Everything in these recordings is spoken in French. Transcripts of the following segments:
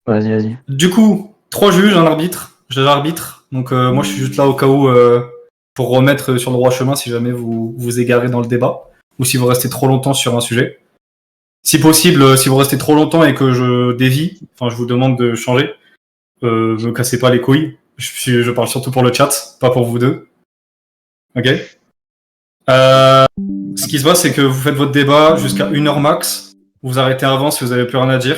Vas-y. Du coup, 3 juges, un arbitre. J'arbitre. Donc moi, je suis juste là au cas où pour remettre sur le droit chemin si jamais vous vous égarez dans le débat ou si vous restez trop longtemps sur un sujet. Si possible, si vous restez trop longtemps et que je dévie, enfin, je vous demande de changer. Me cassez pas les couilles. Je parle surtout pour le chat, pas pour vous deux. Ok. Ce qui se passe, c'est que vous faites votre débat jusqu'à 1 heure max. Vous arrêtez avant si vous avez plus rien à dire.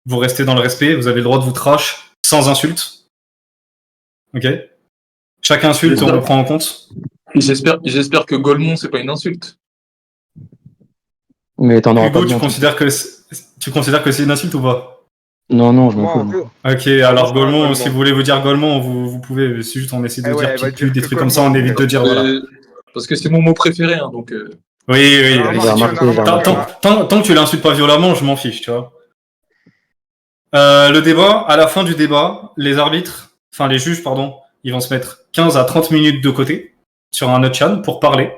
Vous restez dans le respect. Vous avez le droit de vous trash sans insulte. Ok. Chaque insulte, on le prend en compte. J'espère que Golemont, c'est pas une insulte. Mais t'en auras Hugo, pas besoin. tu considères que c'est une insulte ou pas? Non, je m'en fous. Ok, alors Golemont, si vous voulez vous dire Golemont, vous pouvez. C'est juste, on essaie de dire petite pute, des trucs comme ça, on évite de dire voilà. Parce que c'est mon mot préféré, hein, donc. Oui. Tant que tu l'insultes pas violemment, je m'en fiche, tu vois. Le débat, à la fin du débat, les juges, ils vont se mettre 15 à 30 minutes de côté sur un autre chan pour parler,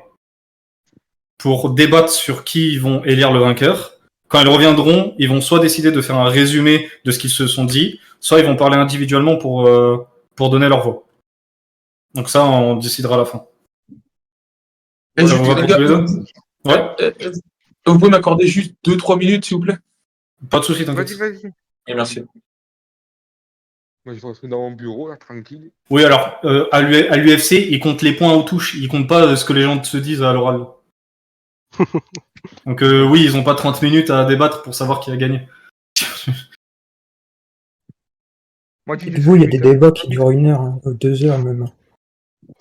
pour débattre sur qui ils vont élire le vainqueur. Quand ils reviendront, ils vont soit décider de faire un résumé de ce qu'ils se sont dit, soit ils vont parler individuellement pour donner leur voix. Donc ça, on décidera à la fin. Ça vous va pour tous les deux ? Ouais. Vous pouvez m'accorder juste 2-3 minutes, s'il vous plaît ? Pas de soucis, t'inquiète. Vas-y. Et merci. Moi, je reste dans mon bureau, là, tranquille. Oui, alors, à l'UFC, ils comptent les points aux touches, ils comptent pas ce que les gens se disent à l'oral. Donc oui, ils ont pas 30 minutes à débattre pour savoir qui a gagné. Vous, il y a des débats qui durent 1 heure, hein, 2 heures même.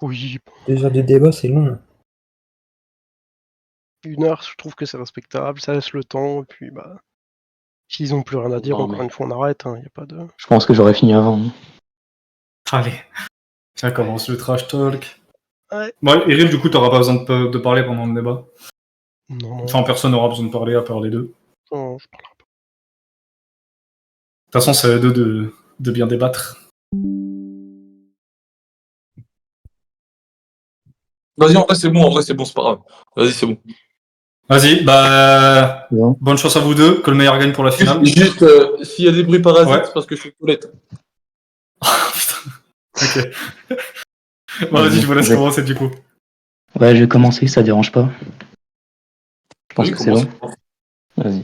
Oui. 2 heures de débat, c'est long. 1 heure, je trouve que c'est respectable, ça laisse le temps, et puis bah. S'ils ont plus rien à dire, encore une fois, on arrête, hein, y a pas de. Je pense que j'aurais fini avant. Allez, ça commence le trash talk. Ouais. Bon, Eril, du coup, t'auras pas besoin de parler pendant le débat. Non. Enfin, personne n'aura besoin de parler à part les deux. Non, je parlerai pas. De toute façon, c'est à eux deux de bien débattre. Vas-y, en vrai, c'est bon, c'est pas grave. Vas-y, c'est bon. Vas-y, bonne chance à vous deux, que le meilleur gagne pour la finale. Juste, s'il y a des bruits parasites, c'est parce que je suis aux toilettes. Ok. Bon, vas-y, je vous laisse commencer du coup. Ouais, je vais commencer, ça dérange pas. Je pense Oui, que c'est bon. Vas-y.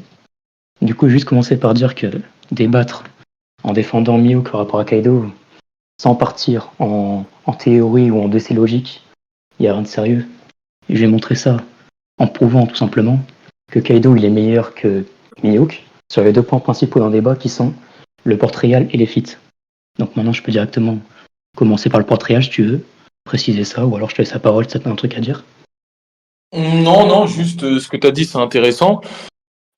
Du coup, juste commencer par dire que débattre en défendant Mihawk par rapport à Kaido, sans partir en théorie ou en dossier logique, il n'y a rien de sérieux. Et je vais montrer ça en prouvant tout simplement que Kaido il est meilleur que Mihawk sur les 2 points principaux d'un débat qui sont le port réel et les feats. Donc maintenant, je peux directement commencer par le port réel si tu veux, préciser ça, ou alors je te laisse la parole si tu as un truc à dire. Non, juste ce que tu as dit, c'est intéressant.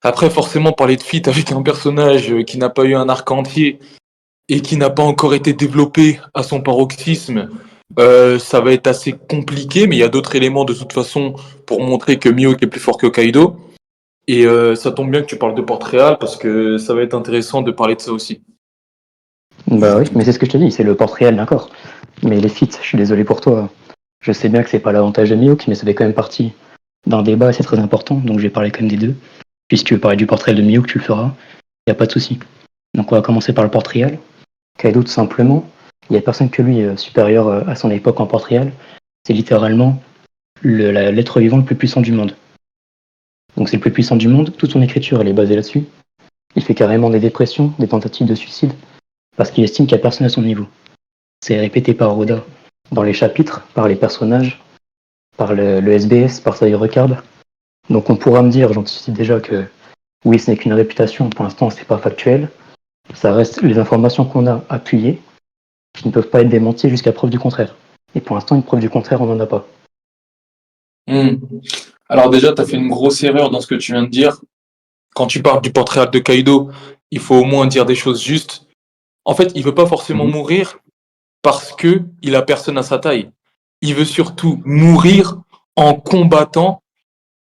Après, forcément, parler de feat avec un personnage qui n'a pas eu un arc entier et qui n'a pas encore été développé à son paroxysme, ça va être assez compliqué, mais il y a d'autres éléments de toute façon pour montrer que Mihawk est plus fort que Kaido. Et ça tombe bien que tu parles de port réel parce que ça va être intéressant de parler de ça aussi. Bah oui, mais c'est ce que je te dis, c'est le port réel, d'accord. Mais les feats, je suis désolé pour toi. Je sais bien que c'est pas l'avantage de Mihawk, mais ça fait quand même partie d'un débat et c'est très important, donc je vais parler quand même des deux. Puis si tu veux parler du portrait de Mihawk, tu le feras, y a pas de souci. Donc on va commencer par le port réel. Kaido, tout simplement, il y a personne que lui supérieur à son époque en port réel. C'est littéralement l'être vivant le plus puissant du monde. Donc c'est le plus puissant du monde, toute son écriture elle est basée là-dessus. Il fait carrément des dépressions, des tentatives de suicide, parce qu'il estime qu'il n'y a personne à son niveau. C'est répété par Oda dans les chapitres, par les personnages, par le SBS, par Sawyer Record. Donc on pourra me dire, j'anticipe déjà que oui, ce n'est qu'une réputation, pour l'instant c'est pas factuel. Ça reste les informations qu'on a appuyées, qui ne peuvent pas être démenties jusqu'à preuve du contraire. Et pour l'instant, une preuve du contraire, on n'en a pas. Alors déjà, tu as fait une grosse erreur dans ce que tu viens de dire. Quand tu parles du portrait de Kaido, il faut au moins dire des choses justes. En fait, il veut pas forcément mourir parce que il a personne à sa taille. Il veut surtout mourir en combattant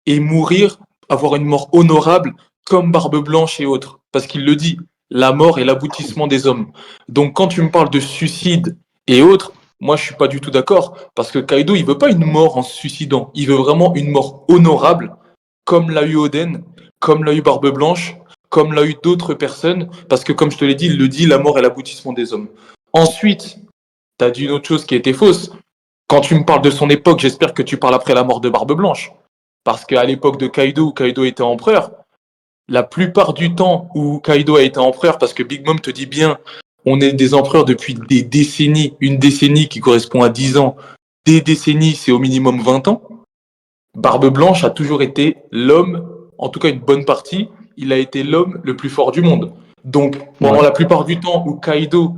et mourir, avoir une mort honorable comme Barbe Blanche et autres. Parce qu'il le dit, la mort est l'aboutissement des hommes. Donc quand tu me parles de suicide et autres, moi je suis pas du tout d'accord. Parce que Kaido, il veut pas une mort en se suicidant. Il veut vraiment une mort honorable, comme l'a eu Oden, comme l'a eu Barbe Blanche, comme l'a eu d'autres personnes, parce que comme je te l'ai dit, il le dit, la mort est l'aboutissement des hommes. Ensuite, tu as dit une autre chose qui était fausse. Quand tu me parles de son époque, j'espère que tu parles après la mort de Barbe Blanche. Parce qu'à l'époque de Kaido, où Kaido était empereur, la plupart du temps où Kaido a été empereur, parce que Big Mom te dit bien, on est des empereurs depuis des décennies, une décennie qui correspond à 10 ans, des décennies, c'est au minimum 20 ans. Barbe Blanche a toujours été l'homme, en tout cas une bonne partie, il a été l'homme le plus fort du monde. Donc, pendant la plupart du temps où Kaido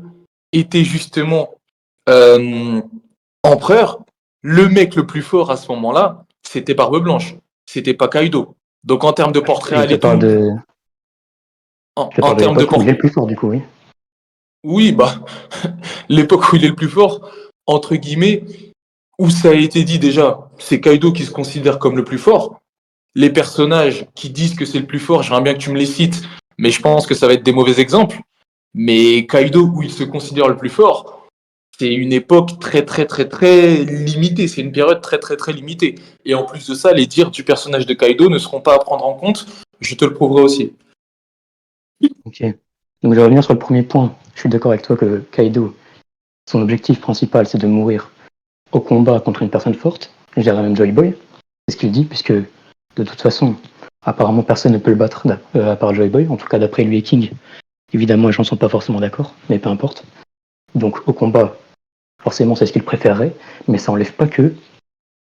était justement empereur, le mec le plus fort à ce moment-là, c'était Barbe Blanche. C'était pas Kaido. Donc, en termes de portrait Je te et parle tout, de, je te en parle de termes de l'époque où il est portrait, le plus fort, du coup, oui. oui, bah, l'époque où il est le plus fort, entre guillemets, où ça a été dit déjà, c'est Kaido qui se considère comme le plus fort. Les personnages qui disent que c'est le plus fort, j'aimerais bien que tu me les cites, mais je pense que ça va être des mauvais exemples. Mais Kaido, où il se considère le plus fort, c'est une époque très très très très limitée, c'est une période très très très limitée. Et en plus de ça, les dires du personnage de Kaido ne seront pas à prendre en compte, je te le prouverai aussi. Ok. Donc je vais revenir sur le premier point. Je suis d'accord avec toi que Kaido, son objectif principal, c'est de mourir au combat contre une personne forte. Je dirais même Joy Boy. C'est ce qu'il dit, puisque de toute façon, apparemment personne ne peut le battre à part Joy Boy. En tout cas, d'après lui et King. Évidemment, les gens ne sont pas forcément d'accord, mais peu importe. Donc au combat, forcément, c'est ce qu'il préférerait, mais ça n'enlève pas que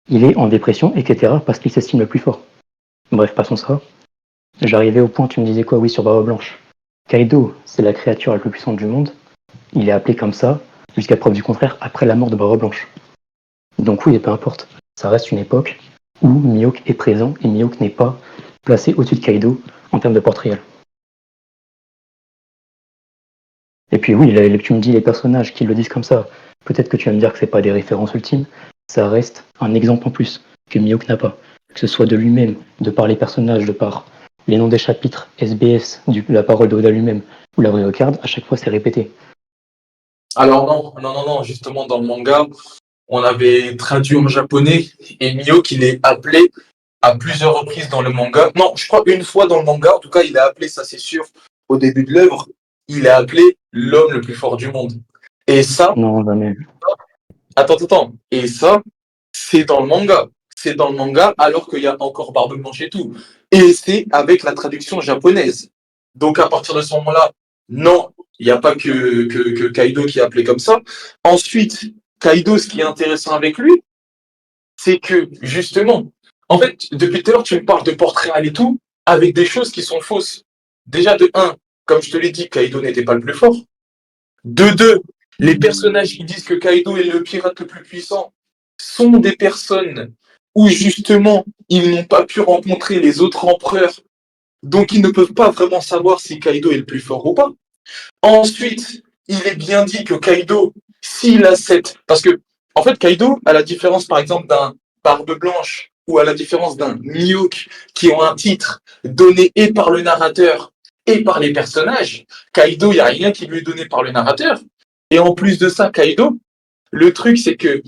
il est en dépression, etc., parce qu'il s'estime le plus fort. Bref, passons ça. J'arrivais au point, tu me disais quoi? Oui, sur Barbe Blanche. Kaido, c'est la créature la plus puissante du monde. Il est appelé comme ça, jusqu'à preuve du contraire, après la mort de Barbe Blanche. Donc oui, et peu importe. Ça reste une époque où Mihawk est présent, et Mihawk n'est pas placé au-dessus de Kaido en termes de portrait réel. Et puis oui, tu me dis les personnages qui le disent comme ça, peut-être que tu vas me dire que c'est pas des références ultimes, ça reste un exemple en plus que Mihawk n'a pas. Que ce soit de lui-même, de par les personnages, de par les noms des chapitres, SBS, la parole d'Oda lui-même, ou la vraie card, à chaque fois c'est répété. Alors non, justement dans le manga, on avait traduit en japonais et Mihawk il est appelé à plusieurs reprises dans le manga. Non, je crois une fois dans le manga, en tout cas il est appelé, ça c'est sûr, au début de l'œuvre, il est appelé l'homme le plus fort du monde. Et ça, Non, jamais. attends, et ça, c'est dans le manga. C'est dans le manga alors qu'il y a encore Barbe Blanche et tout. Et c'est avec la traduction japonaise. Donc à partir de ce moment-là, non, il n'y a pas que Kaido qui est appelé comme ça. Ensuite, Kaido, ce qui est intéressant avec lui, c'est que justement, en fait, depuis tout à l'heure, tu me parles de portrait réel et tout, avec des choses qui sont fausses. Déjà, de un, comme je te l'ai dit, Kaido n'était pas le plus fort. De deux, les personnages qui disent que Kaido est le pirate le plus puissant sont des personnes où justement ils n'ont pas pu rencontrer les autres empereurs, donc ils ne peuvent pas vraiment savoir si Kaido est le plus fort ou pas. Ensuite, il est bien dit que Kaido, s'il a cette... Parce que, en fait, Kaido, à la différence par exemple d'un Barbe Blanche ou à la différence d'un Mihawk qui ont un titre donné et par le narrateur et par les personnages, Kaido, il n'y a rien qui lui est donné par le narrateur. Et en plus de ça, Kaido, le truc c'est que...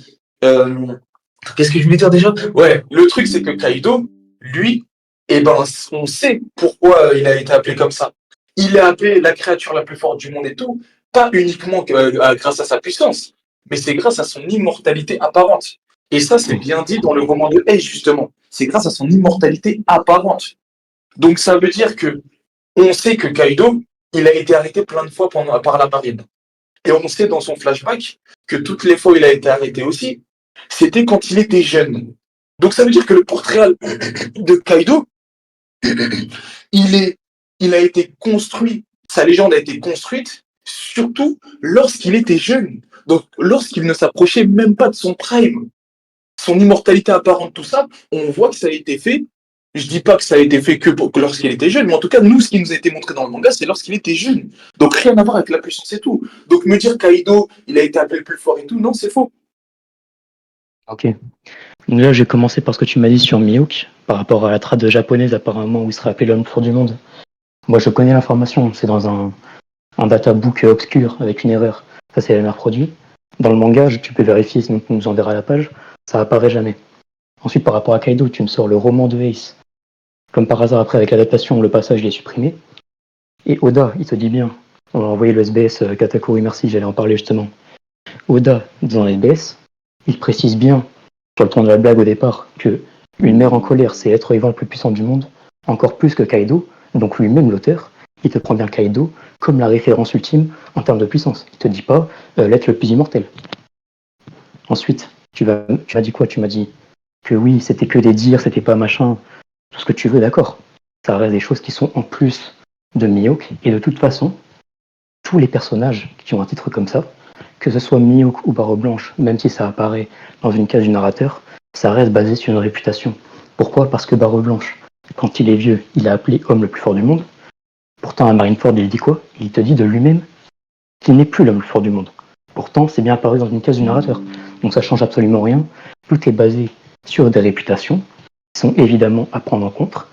qu'est-ce que je voulais dire déjà? Ouais, le truc c'est que Kaido, lui, eh ben, on sait pourquoi il a été appelé comme ça. Il est appelé la créature la plus forte du monde et tout, pas uniquement grâce à sa puissance, mais c'est grâce à son immortalité apparente. Et ça, c'est bien dit dans le roman de Ace, justement. C'est grâce à son immortalité apparente. Donc ça veut dire que on sait que Kaido, il a été arrêté plein de fois par la marine. Et on sait dans son flashback que toutes les fois où il a été arrêté aussi, c'était quand il était jeune. Donc ça veut dire que le portrait de Kaido, il a été construit, sa légende a été construite surtout lorsqu'il était jeune. Donc lorsqu'il ne s'approchait même pas de son prime, son immortalité apparente, tout ça, on voit que ça a été fait. Je dis pas que ça a été fait que lorsqu'il était jeune, mais en tout cas, nous, ce qui nous a été montré dans le manga, c'est lorsqu'il était jeune. Donc rien à voir avec la puissance et tout. Donc me dire Kaido, il a été appelé le plus fort et tout, non, c'est faux. Ok. Donc là, j'ai commencé par ce que tu m'as dit sur Mihawk, par rapport à la trad japonaise apparemment où il serait appelé l'homme fort du monde. Moi, je connais l'information, c'est dans un databook obscur avec une erreur. Ça, c'est le meilleur produit. Dans le manga, tu peux vérifier, sinon tu nous enverras la page, ça apparaît jamais. Ensuite, par rapport à Kaido, tu me sors le roman de Ace. Comme par hasard, après, avec l'adaptation, le passage il est supprimé. Et Oda, il te dit bien, on va envoyer le SBS Katakuri, merci, j'allais en parler justement. Oda, dans les SBS, il précise bien, sur le ton de la blague au départ, que une mère en colère, c'est l'être vivant le plus puissant du monde, encore plus que Kaido, donc lui-même l'auteur, il te prend bien Kaido comme la référence ultime en termes de puissance. Il te dit pas l'être le plus immortel. Ensuite, tu m'as dit quoi? Tu m'as dit que oui, c'était que des dires, c'était pas machin, tout ce que tu veux, d'accord. Ça reste des choses qui sont en plus de Mihawk, et de toute façon, tous les personnages qui ont un titre comme ça, que ce soit Mihawk ou Barre Blanche, même si ça apparaît dans une case du narrateur, ça reste basé sur une réputation. Pourquoi? Parce que Barre Blanche, quand il est vieux, il a appelé homme le plus fort du monde. Pourtant, à Marineford, il dit quoi? Il te dit de lui-même qu'il n'est plus l'homme le plus fort du monde. Pourtant, c'est bien apparu dans une case du narrateur. Donc ça change absolument rien. Tout est basé sur des réputations qui sont évidemment à prendre en compte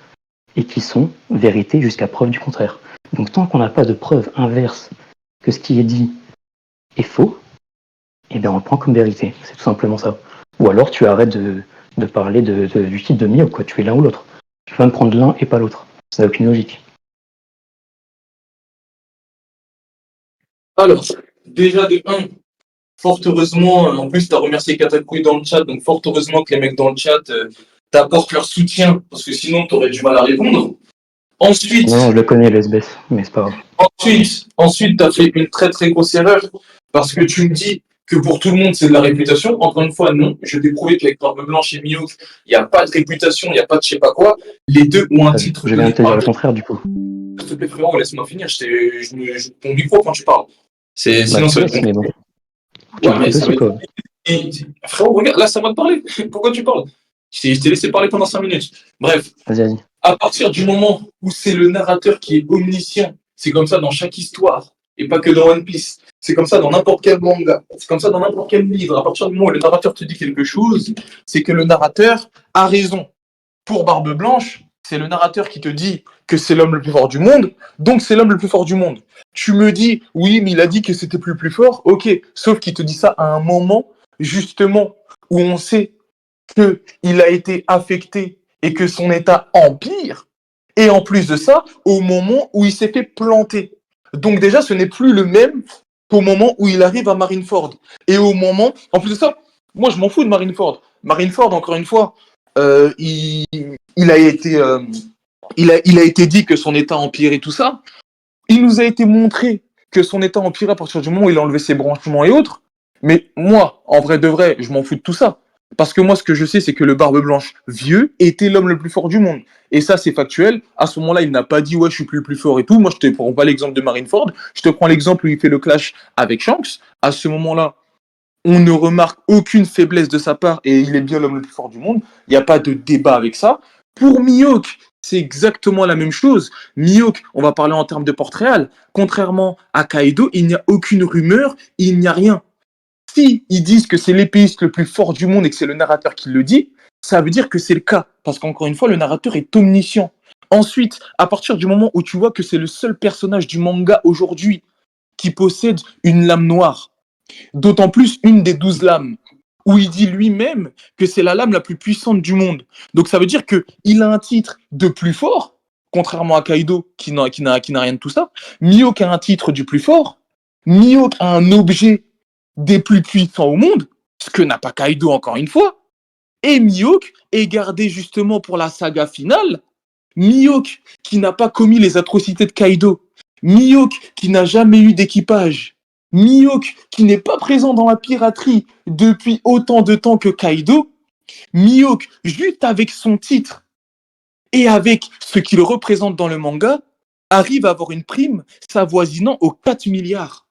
et qui sont vérité jusqu'à preuve du contraire. Donc tant qu'on n'a pas de preuve inverse que ce qui est dit est faux, eh bien on le prend comme vérité. C'est tout simplement ça. Ou alors tu arrêtes de parler du titre de Mihawk, quoi. Tu es l'un ou l'autre. Tu peux même prendre l'un et pas l'autre. Ça n'a aucune logique. Alors, déjà de 1, fort heureusement, en plus tu as remercié Katakuri dans le chat, donc fort heureusement que les mecs dans le chat t'apportent leur soutien, parce que sinon tu aurais du mal à répondre. Ensuite, Non, je le connais, le SBS, mais c'est pas grave. Ensuite, tu as fait une très très grosse erreur, parce que tu me dis que pour tout le monde c'est de la réputation. Encore une fois, non. Je t'ai prouvé qu'avec Barbe Blanche et Mihawk, il n'y a pas de réputation, il n'y a pas de je sais pas quoi. Les deux ont un titre. Je viens de te dire le contraire, du coup. S'il te plaît, frérot, laisse-moi finir. Ton micro quand tu parles. Sinon, ça va être mais bon. Ouais, mais ça va être... Frérot, regarde, là, ça va te parler. Pourquoi tu parles? Je t'ai laissé parler pendant 5 minutes. Bref, Vas-y. à partir du moment où c'est le narrateur qui est omniscient, c'est comme ça dans chaque histoire, et pas que dans One Piece, c'est comme ça dans n'importe quel manga, c'est comme ça dans n'importe quel livre, à partir du moment où le narrateur te dit quelque chose, c'est que le narrateur a raison. Pour Barbe Blanche, c'est le narrateur qui te dit que c'est l'homme le plus fort du monde, donc c'est l'homme le plus fort du monde. Tu me dis, oui, mais il a dit que c'était plus fort, ok, sauf qu'il te dit ça à un moment, justement, où on sait qu'il a été affecté et que son état empire, et en plus de ça, au moment où il s'est fait planter. Donc déjà, ce n'est plus le même qu'au moment où il arrive à Marineford. Et au moment, en plus de ça, moi je m'en fous de Marineford. Marineford, encore une fois, il a été dit que son état empirait et tout ça. Il nous a été montré que son état empirait à partir du moment où il a enlevé ses branchements et autres. Mais moi, en vrai de vrai, je m'en fous de tout ça. Parce que moi, ce que je sais, c'est que le Barbe Blanche vieux était l'homme le plus fort du monde. Et ça, c'est factuel. À ce moment-là, il n'a pas dit « ouais, je suis plus fort et tout ». Moi, je te prends pas l'exemple de Marineford. Je te prends l'exemple où il fait le clash avec Shanks. À ce moment-là, on ne remarque aucune faiblesse de sa part et il est bien l'homme le plus fort du monde. Il n'y a pas de débat avec ça. Pour Mihawk, c'est exactement la même chose. Mihawk, on va parler en termes de portrait. Contrairement à Kaido, il n'y a aucune rumeur, il n'y a rien. Si ils disent que c'est l'épéiste le plus fort du monde et que c'est le narrateur qui le dit, ça veut dire que c'est le cas. Parce qu'encore une fois, le narrateur est omniscient. Ensuite, à partir du moment où tu vois que c'est le seul personnage du manga aujourd'hui qui possède une lame noire, d'autant plus une des 12 lames, où il dit lui-même que c'est la lame la plus puissante du monde. Donc ça veut dire qu'il a un titre de plus fort, contrairement à Kaido qui n'a rien de tout ça. Mihawk a un titre du plus fort. Mihawk a un objet des plus puissants au monde, ce que n'a pas Kaido encore une fois. Et Mihawk est gardé justement pour la saga finale. Mihawk qui n'a pas commis les atrocités de Kaido. Mihawk qui n'a jamais eu d'équipage. Mihawk qui n'est pas présent dans la piraterie depuis autant de temps que Kaido. Mihawk, juste avec son titre et avec ce qu'il représente dans le manga, arrive à avoir une prime s'avoisinant aux 4 milliards.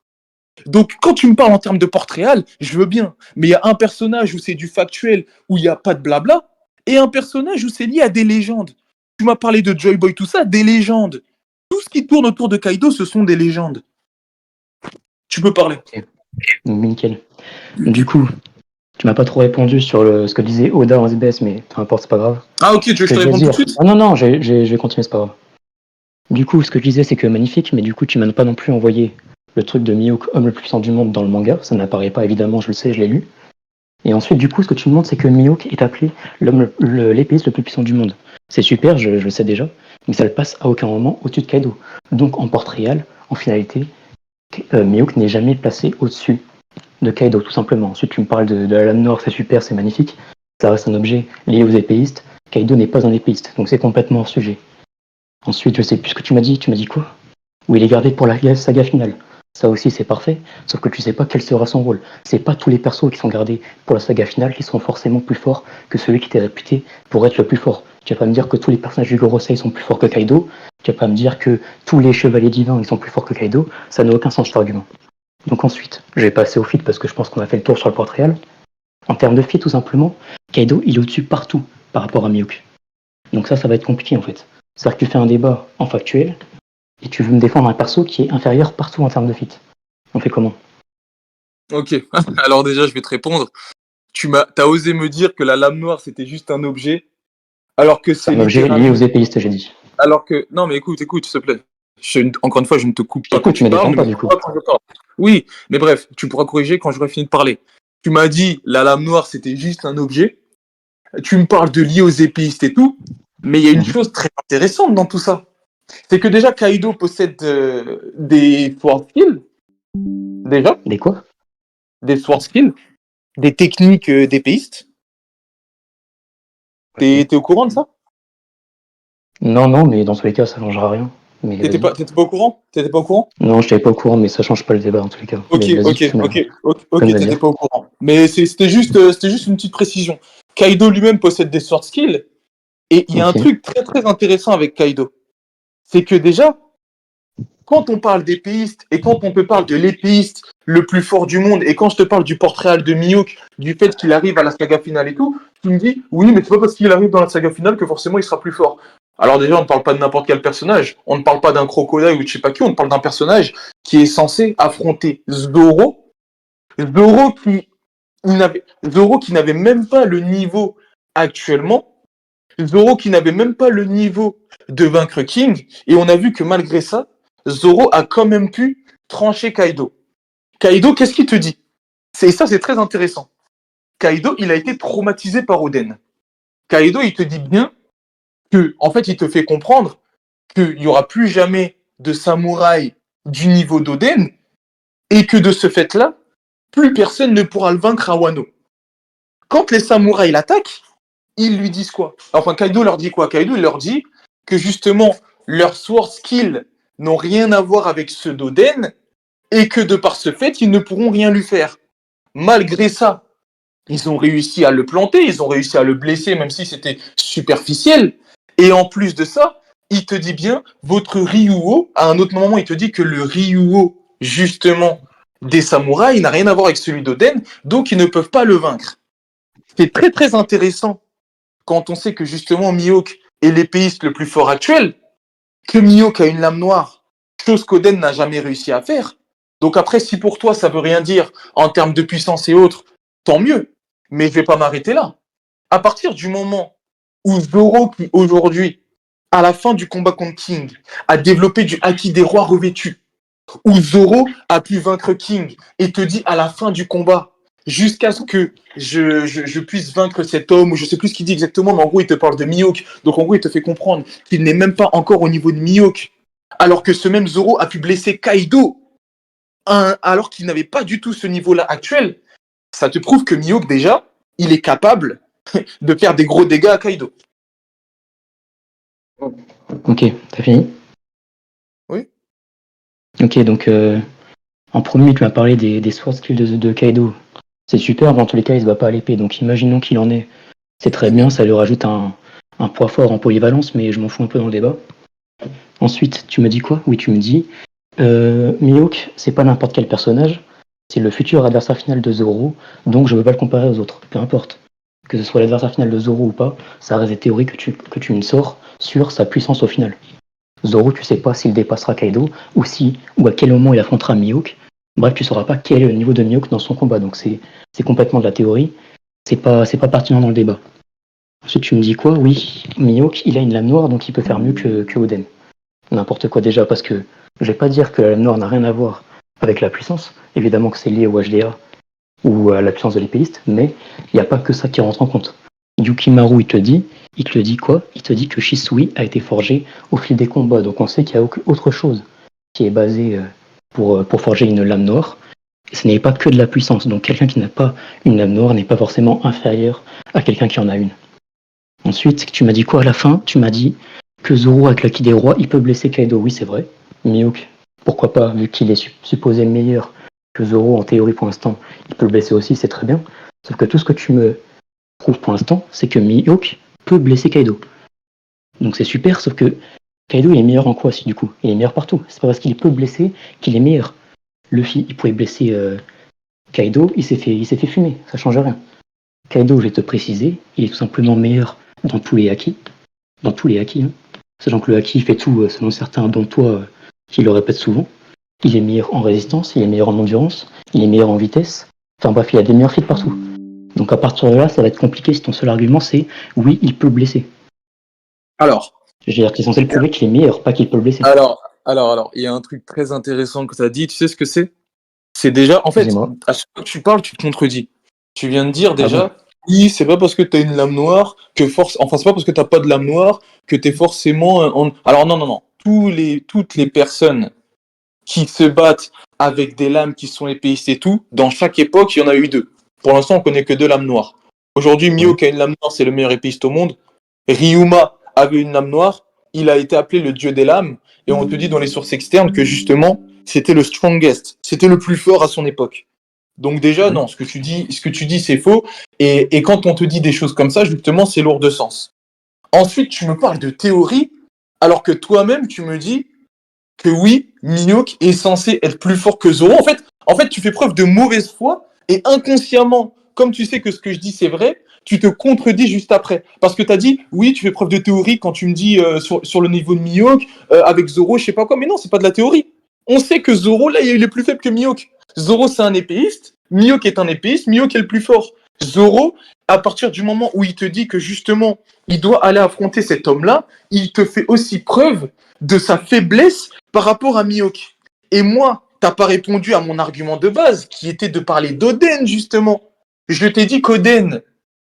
Donc, quand tu me parles en termes de portrait réel, je veux bien. Mais il y a un personnage où c'est du factuel, où il n'y a pas de blabla, et un personnage où c'est lié à des légendes. Tu m'as parlé de Joy Boy, tout ça, des légendes. Tout ce qui tourne autour de Kaido, ce sont des légendes. Tu peux parler. Okay. Nickel. Du coup, tu m'as pas trop répondu sur ce que disait Oda en SBS, mais peu importe, c'est pas grave. Ah ok, tu veux que je te réponde tout de suite? Ah, non, je vais continuer, c'est pas grave. Du coup, ce que je disais, c'est que magnifique, mais du coup, tu m'as pas non plus envoyé le truc de Mihawk, homme le plus puissant du monde dans le manga. Ça n'apparaît pas, évidemment, je le sais, je l'ai lu. Et ensuite, du coup, ce que tu me montres, c'est que Mihawk est appelé l'épéiste le plus puissant du monde. C'est super, je le sais déjà, mais ça le passe à aucun moment au-dessus de Kaido. Donc en porte réel, en finalité, Mihawk n'est jamais placé au-dessus de Kaido, tout simplement. Ensuite, tu me parles de la lame noire, c'est super, c'est magnifique. Ça reste un objet lié aux épéistes. Kaido n'est pas un épéiste, donc c'est complètement hors sujet. Ensuite, je sais plus ce que tu m'as dit. Tu m'as dit quoi? Oui, il est gardé pour la saga finale. Ça aussi, c'est parfait, sauf que tu sais pas quel sera son rôle. C'est pas tous les persos qui sont gardés pour la saga finale qui seront forcément plus forts que celui qui était réputé pour être le plus fort. Tu vas pas me dire que tous les personnages du Gorosei sont plus forts que Kaido. Tu vas pas me dire que tous les chevaliers divins ils sont plus forts que Kaido. Ça n'a aucun sens cet argument. Donc ensuite, je vais passer au feat parce que je pense qu'on a fait le tour sur le portrait réel. En termes de feat, tout simplement, Kaido il est au-dessus partout par rapport à Mihawk. Donc ça va être compliqué en fait. C'est-à-dire que tu fais un débat en factuel et tu veux me défendre un perso qui est inférieur partout en termes de feat. On fait comment? Ok, alors déjà, je vais te répondre. T'as osé me dire que la lame noire, c'était juste un objet, alors que C'est c'est un objet lié aux littéralement... épéistes, j'ai dit. Alors que... Non, mais écoute, s'il te plaît. Encore une fois, je ne te coupe pas quand T'écoutes, tu mais parles, défends ne pas me du coupe coup. pas quand je parle. Oui, mais bref, tu pourras corriger quand j'aurai fini de parler. Tu m'as dit, la lame noire, c'était juste un objet. Tu me parles de lié aux épéistes et tout, mais il y a une chose très intéressante dans tout ça. C'est que déjà, Kaido possède des sword skills, déjà, Des quoi? des sword skills, des techniques d'épéistes. T'es au courant de ça? Non, mais dans tous les cas, ça changera rien. Mais T'étais vas-y. pas au courant? T'étais pas au courant? Non, je t'avais pas au courant, mais ça change pas le débat en tous les cas. Ok, Mais vas-y, ok, ok, ok, comme t'étais dire. pas au courant. Mais c'était juste une petite précision. Kaido lui-même possède des sword skills, et il y a un Ok. truc très très intéressant avec Kaido. C'est que déjà, quand on parle d'épéiste, et quand on te parle de l'épéiste le plus fort du monde, et quand je te parle du portrait de Mihawk, du fait qu'il arrive à la saga finale et tout, tu me dis, oui, mais c'est pas parce qu'il arrive dans la saga finale que forcément il sera plus fort. Alors déjà, on ne parle pas de n'importe quel personnage, on ne parle pas d'un crocodile ou de je sais pas qui, on parle d'un personnage qui est censé affronter Zoro, Zoro qui n'avait même pas le niveau actuellement, Zoro qui n'avait même pas le niveau de vaincre King, et on a vu que malgré ça, Zoro a quand même pu trancher Kaido. Kaido, qu'est-ce qu'il te dit? C'est très intéressant. Kaido, il a été traumatisé par Oden. Kaido, il te dit bien que, en fait, il te fait comprendre qu'il n'y aura plus jamais de samouraï du niveau d'Oden, et que de ce fait-là, plus personne ne pourra le vaincre à Wano. Quand les samouraïs l'attaquent, ils lui disent quoi? Enfin, Kaido leur dit quoi? Kaido, il leur dit que justement, leurs sword skills n'ont rien à voir avec ceux d'Oden, et que de par ce fait, ils ne pourront rien lui faire. Malgré ça, ils ont réussi à le planter, ils ont réussi à le blesser, même si c'était superficiel. Et en plus de ça, il te dit bien, votre Ryuo, à un autre moment, il te dit que le Ryuo, justement, des samouraïs, n'a rien à voir avec celui d'Oden, donc ils ne peuvent pas le vaincre. C'est très très intéressant quand on sait que justement Mihawk est l'épéiste le plus fort actuel, que Mihawk a une lame noire, chose qu'Oden n'a jamais réussi à faire. Donc après, si pour toi ça veut rien dire en termes de puissance et autres, tant mieux. Mais je vais pas m'arrêter là. À partir du moment où Zoro, qui aujourd'hui, à la fin du combat contre King, a développé du haki des rois revêtus, où Zoro a pu vaincre King et te dit à la fin du combat, jusqu'à ce que je puisse vaincre cet homme, ou je sais plus ce qu'il dit exactement, mais en gros, il te parle de Mihawk. Donc en gros, il te fait comprendre qu'il n'est même pas encore au niveau de Mihawk, alors que ce même Zoro a pu blesser Kaido, alors qu'il n'avait pas du tout ce niveau-là actuel. Ça te prouve que Mihawk, déjà, il est capable de faire des gros dégâts à Kaido. Ok, t'as fini? Oui. Ok, donc en premier, tu m'as parlé des sword skills de Kaido. C'est super, mais dans tous les cas, il se bat pas à l'épée, donc imaginons qu'il en est. C'est très bien, ça lui rajoute un poids fort en polyvalence, mais je m'en fous un peu dans le débat. Ensuite, tu me dis quoi? Oui, tu me dis Mihawk, c'est pas n'importe quel personnage, c'est le futur adversaire final de Zoro, donc je veux pas le comparer aux autres, peu importe. Que ce soit l'adversaire final de Zoro ou pas, ça reste des théories que tu me sors sur sa puissance au final. Zoro, tu sais pas s'il dépassera Kaido, ou à quel moment il affrontera Mihawk. Bref, tu sauras pas quel est le niveau de Mihawk dans son combat, donc c'est complètement de la théorie, c'est pas pertinent dans le débat. Ensuite, tu me dis quoi? Oui, Mihawk, il a une lame noire, donc il peut faire mieux que Oden. N'importe quoi déjà, parce que je vais pas dire que la lame noire n'a rien à voir avec la puissance, évidemment que c'est lié au HDA ou à la puissance de l'épéiste, mais il n'y a pas que ça qui rentre en compte. Yukimaru, il te le dit quoi? Il te dit que Shisui a été forgé au fil des combats. Donc on sait qu'il y a autre chose qui est basée pour forger une lame noire. Et ce n'est pas que de la puissance. Donc quelqu'un qui n'a pas une lame noire n'est pas forcément inférieur à quelqu'un qui en a une. Ensuite, tu m'as dit quoi à la fin? Tu m'as dit que Zoro avec l'acquis des rois, il peut blesser Kaido. Oui, c'est vrai. Mihawk, pourquoi pas, vu qu'il est supposé meilleur que Zoro en théorie pour l'instant, il peut le blesser aussi, c'est très bien. Sauf que tout ce que tu me prouves pour l'instant, c'est que Mihawk peut blesser Kaido. Donc c'est super, sauf que Kaido il est meilleur en quoi si du coup? Il est meilleur partout. C'est pas parce qu'il peut blesser qu'il est meilleur. Luffy, il pouvait blesser Kaido, il s'est fait fumer, ça change rien. Kaido, je vais te préciser, il est tout simplement meilleur dans tous les haki. Dans tous les haki, hein. Sachant que le haki fait tout selon certains, dont toi, qui le répète souvent. Il est meilleur en résistance, il est meilleur en endurance, il est meilleur en vitesse. Enfin bref, il a des meilleurs feats partout. Donc à partir de là, ça va être compliqué si ton seul argument c'est oui, il peut blesser. Alors, Je veux dire que c'est censé le prouver qu'il est meilleur, pas qu'il peut le blesser. Alors, il y a un truc très intéressant que tu as dit. Tu sais ce que c'est? C'est déjà, en fait, Dis-moi. à chaque fois que tu parles, tu te contredis. Tu viens de dire déjà, bon oui, c'est pas parce que tu as une lame noire que enfin, c'est pas parce que t'as pas de lame noire que tu es forcément. Alors, non. Toutes les personnes qui se battent avec des lames qui sont épéistes et tout, dans chaque époque, il y en a eu deux. Pour l'instant, on connaît que deux lames noires. Aujourd'hui, Mihawk a une lame noire, c'est le meilleur épéiste au monde. Ryuma avait une lame noire, il a été appelé le dieu des lames, et on te dit dans les sources externes que justement, c'était le strongest, c'était le plus fort à son époque. Donc déjà, non, ce que tu dis, c'est faux, et quand on te dit des choses comme ça, justement, c'est lourd de sens. Ensuite, tu me parles de théorie, alors que toi-même, tu me dis que oui, Mihawk est censé être plus fort que Zoro. En fait, tu fais preuve de mauvaise foi, et inconsciemment, comme tu sais que ce que je dis, c'est vrai, tu te contredis juste après. Parce que tu as dit, oui, tu fais preuve de théorie quand tu me dis sur le niveau de Mihawk, avec Zoro, je sais pas quoi, mais non, c'est pas de la théorie. On sait que Zoro, là, il est plus faible que Mihawk. Zoro, c'est un épéiste, Mihawk est un épéiste, Mihawk est le plus fort. Zoro, à partir du moment où il te dit que justement, il doit aller affronter cet homme-là, il te fait aussi preuve de sa faiblesse par rapport à Mihawk. Et moi, t'as pas répondu à mon argument de base, qui était de parler d'Oden, justement. Je t'ai dit qu'Oden,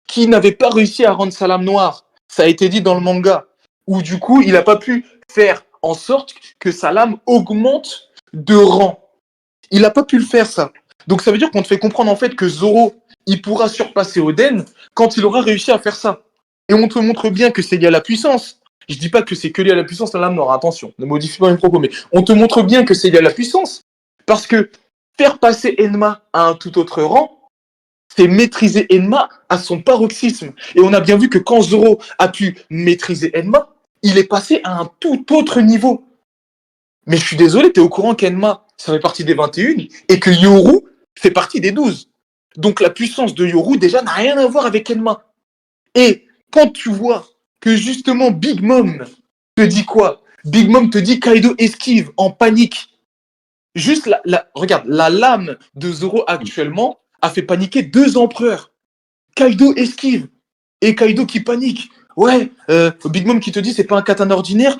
qui n'avait pas réussi à rendre sa lame noire, ça a été dit dans le manga, où du coup, il n'a pas pu faire en sorte que sa lame augmente de rang. Il n'a pas pu le faire, ça. Donc ça veut dire qu'on te fait comprendre en fait que Zoro, il pourra surpasser Oden quand il aura réussi à faire ça. Et on te montre bien que c'est lié à la puissance. Je dis pas que c'est que lié à la puissance, la lame noire, attention, ne modifie pas mes propos, mais on te montre bien que c'est lié à la puissance. Parce que faire passer Enma à un tout autre rang, c'est maîtriser Enma à son paroxysme. Et on a bien vu que quand Zoro a pu maîtriser Enma, il est passé à un tout autre niveau. Mais je suis désolé, t'es au courant qu'Enma, ça fait partie des 21 et que Yoru fait partie des 12. Donc la puissance de Yoru, déjà, n'a rien à voir avec Enma. Et quand tu vois que justement Big Mom te dit quoi? Big Mom te dit Kaido esquive en panique. Juste regarde, la lame de Zoro actuellement a fait paniquer 2 empereurs. Kaido esquive et Kaido qui panique. Ouais, Big Mom qui te dit c'est pas un katana ordinaire,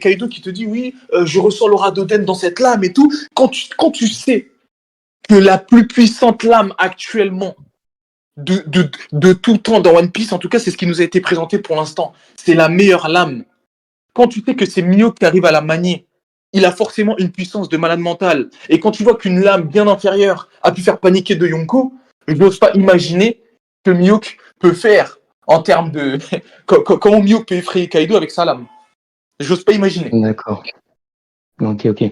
Kaido qui te dit oui, je ressens l'aura d'Oden dans cette lame et tout. Quand tu sais que la plus puissante lame actuellement de tout temps dans One Piece, en tout cas c'est ce qui nous a été présenté pour l'instant, c'est la meilleure lame. Quand tu sais que c'est Mihawk qui arrive à la manier, il a forcément une puissance de malade mental. Et quand tu vois qu'une lame bien inférieure a pu faire paniquer de Yonko, je n'ose pas imaginer que Mihawk peut faire en termes de... Comment Mihawk peut effrayer Kaido avec sa lame. J'ose pas imaginer. D'accord. Ok.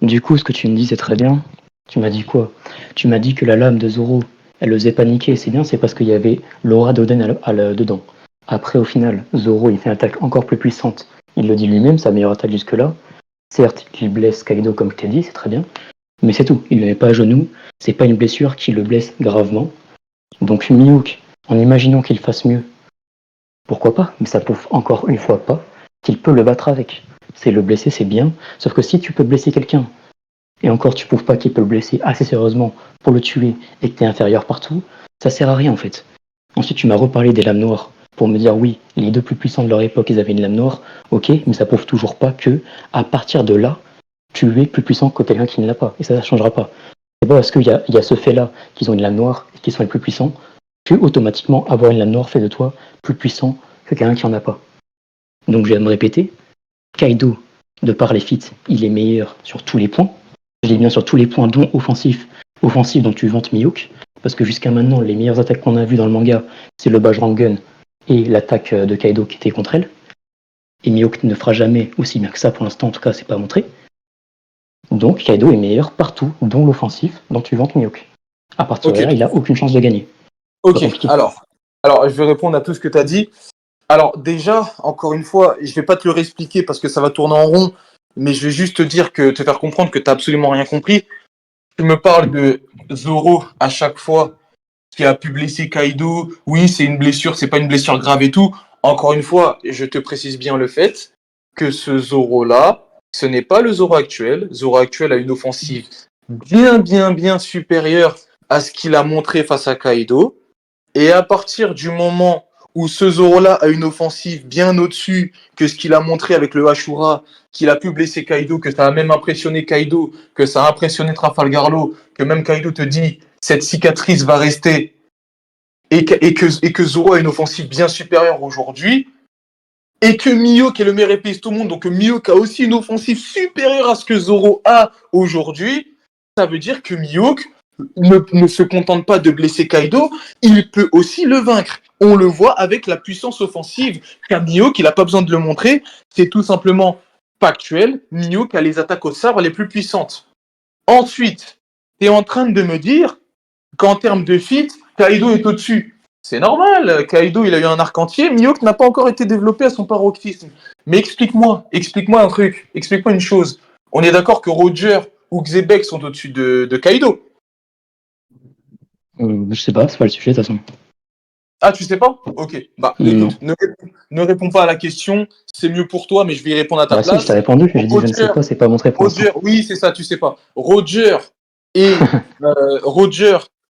Du coup, ce que tu me dis, c'est très bien. Tu m'as dit quoi? Tu m'as dit que la lame de Zoro, elle le faisait paniquer. C'est bien, c'est parce qu'il y avait l'aura d'Oden dedans. Après, au final, Zoro, il fait une attaque encore plus puissante. Il le dit lui-même, sa meilleure attaque jusque-là. Certes, il blesse Kaido, comme je t'ai dit, c'est très bien. Mais c'est tout. Il ne le met pas à genoux. C'est pas une blessure qui le blesse gravement. Donc, Mihawk, en imaginant qu'il fasse mieux, pourquoi pas? Mais ça prouve encore une fois pas qu'il peut le battre avec. C'est le blesser, c'est bien. Sauf que si tu peux blesser quelqu'un, et encore tu prouves pas qu'il peut le blesser assez sérieusement pour le tuer et que t'es inférieur partout, ça sert à rien en fait. Ensuite tu m'as reparlé des lames noires pour me dire oui, les 2 plus puissants de leur époque ils avaient une lame noire, ok, mais ça prouve toujours pas que à partir de là, tu es plus puissant que quelqu'un qui ne l'a pas, et ça changera pas. C'est pas parce qu'il y a ce fait là qu'ils ont une lame noire et qu'ils sont les plus puissants que automatiquement avoir une lame noire fait de toi plus puissant que quelqu'un qui en a pas. Donc je vais me répéter, Kaido, de par les feats, il est meilleur sur tous les points. Je dis bien sur tous les points, dont offensif dont tu vantes Mihawk, parce que jusqu'à maintenant, les meilleures attaques qu'on a vues dans le manga, c'est le Bajrang Gun et l'attaque de Kaido qui était contre elle. Et Mihawk ne fera jamais aussi bien que ça, pour l'instant, en tout cas, c'est pas montré. Donc Kaido est meilleur partout, dont l'offensif, dont tu vantes Mihawk. À partir de là, il a aucune chance de gagner. Ok, alors je vais répondre à tout ce que tu as dit. Alors déjà, encore une fois, je vais pas te le réexpliquer parce que ça va tourner en rond, mais je vais juste te faire comprendre que tu n'as absolument rien compris. Tu me parles de Zoro à chaque fois qui a pu blesser Kaido. Oui, c'est une blessure, c'est pas une blessure grave et tout. Encore une fois, je te précise bien le fait que ce Zoro-là, ce n'est pas le Zoro actuel. Zoro actuel a une offensive bien supérieure à ce qu'il a montré face à Kaido. Et à partir du moment où ce Zoro-là a une offensive bien au-dessus que ce qu'il a montré avec le Ashura, qu'il a pu blesser Kaido, que ça a même impressionné Kaido, que ça a impressionné Trafalgar Law, que même Kaido te dit cette cicatrice va rester, et que Zoro a une offensive bien supérieure aujourd'hui, et que Mihawk est le meilleur épéiste au monde, donc Mihawk a aussi une offensive supérieure à ce que Zoro a aujourd'hui, ça veut dire que Mihawk ne se contente pas de blesser Kaido, il peut aussi le vaincre. On le voit avec la puissance offensive qu'a Mihawk, il n'a pas besoin de le montrer, c'est tout simplement factuel, Mihawk a les attaques au sabre les plus puissantes. Ensuite, tu es en train de me dire qu'en termes de feat, Kaido est au-dessus. C'est normal, Kaido il a eu un arc entier, Mihawk n'a pas encore été développé à son paroxysme. Mais explique-moi un truc, explique-moi une chose. On est d'accord que Roger ou Xebec sont au-dessus de Kaido. Je sais pas, c'est pas le sujet de toute façon. Ah, tu sais pas? Ok. Bah, écoute, ne réponds pas à la question. C'est mieux pour toi, mais je vais y répondre à ta place. Si, je t'ai répondu. J'ai dit je ne sais pas, c'est pas montré pour Roger, l'instant. oui, c'est ça, tu sais pas. Roger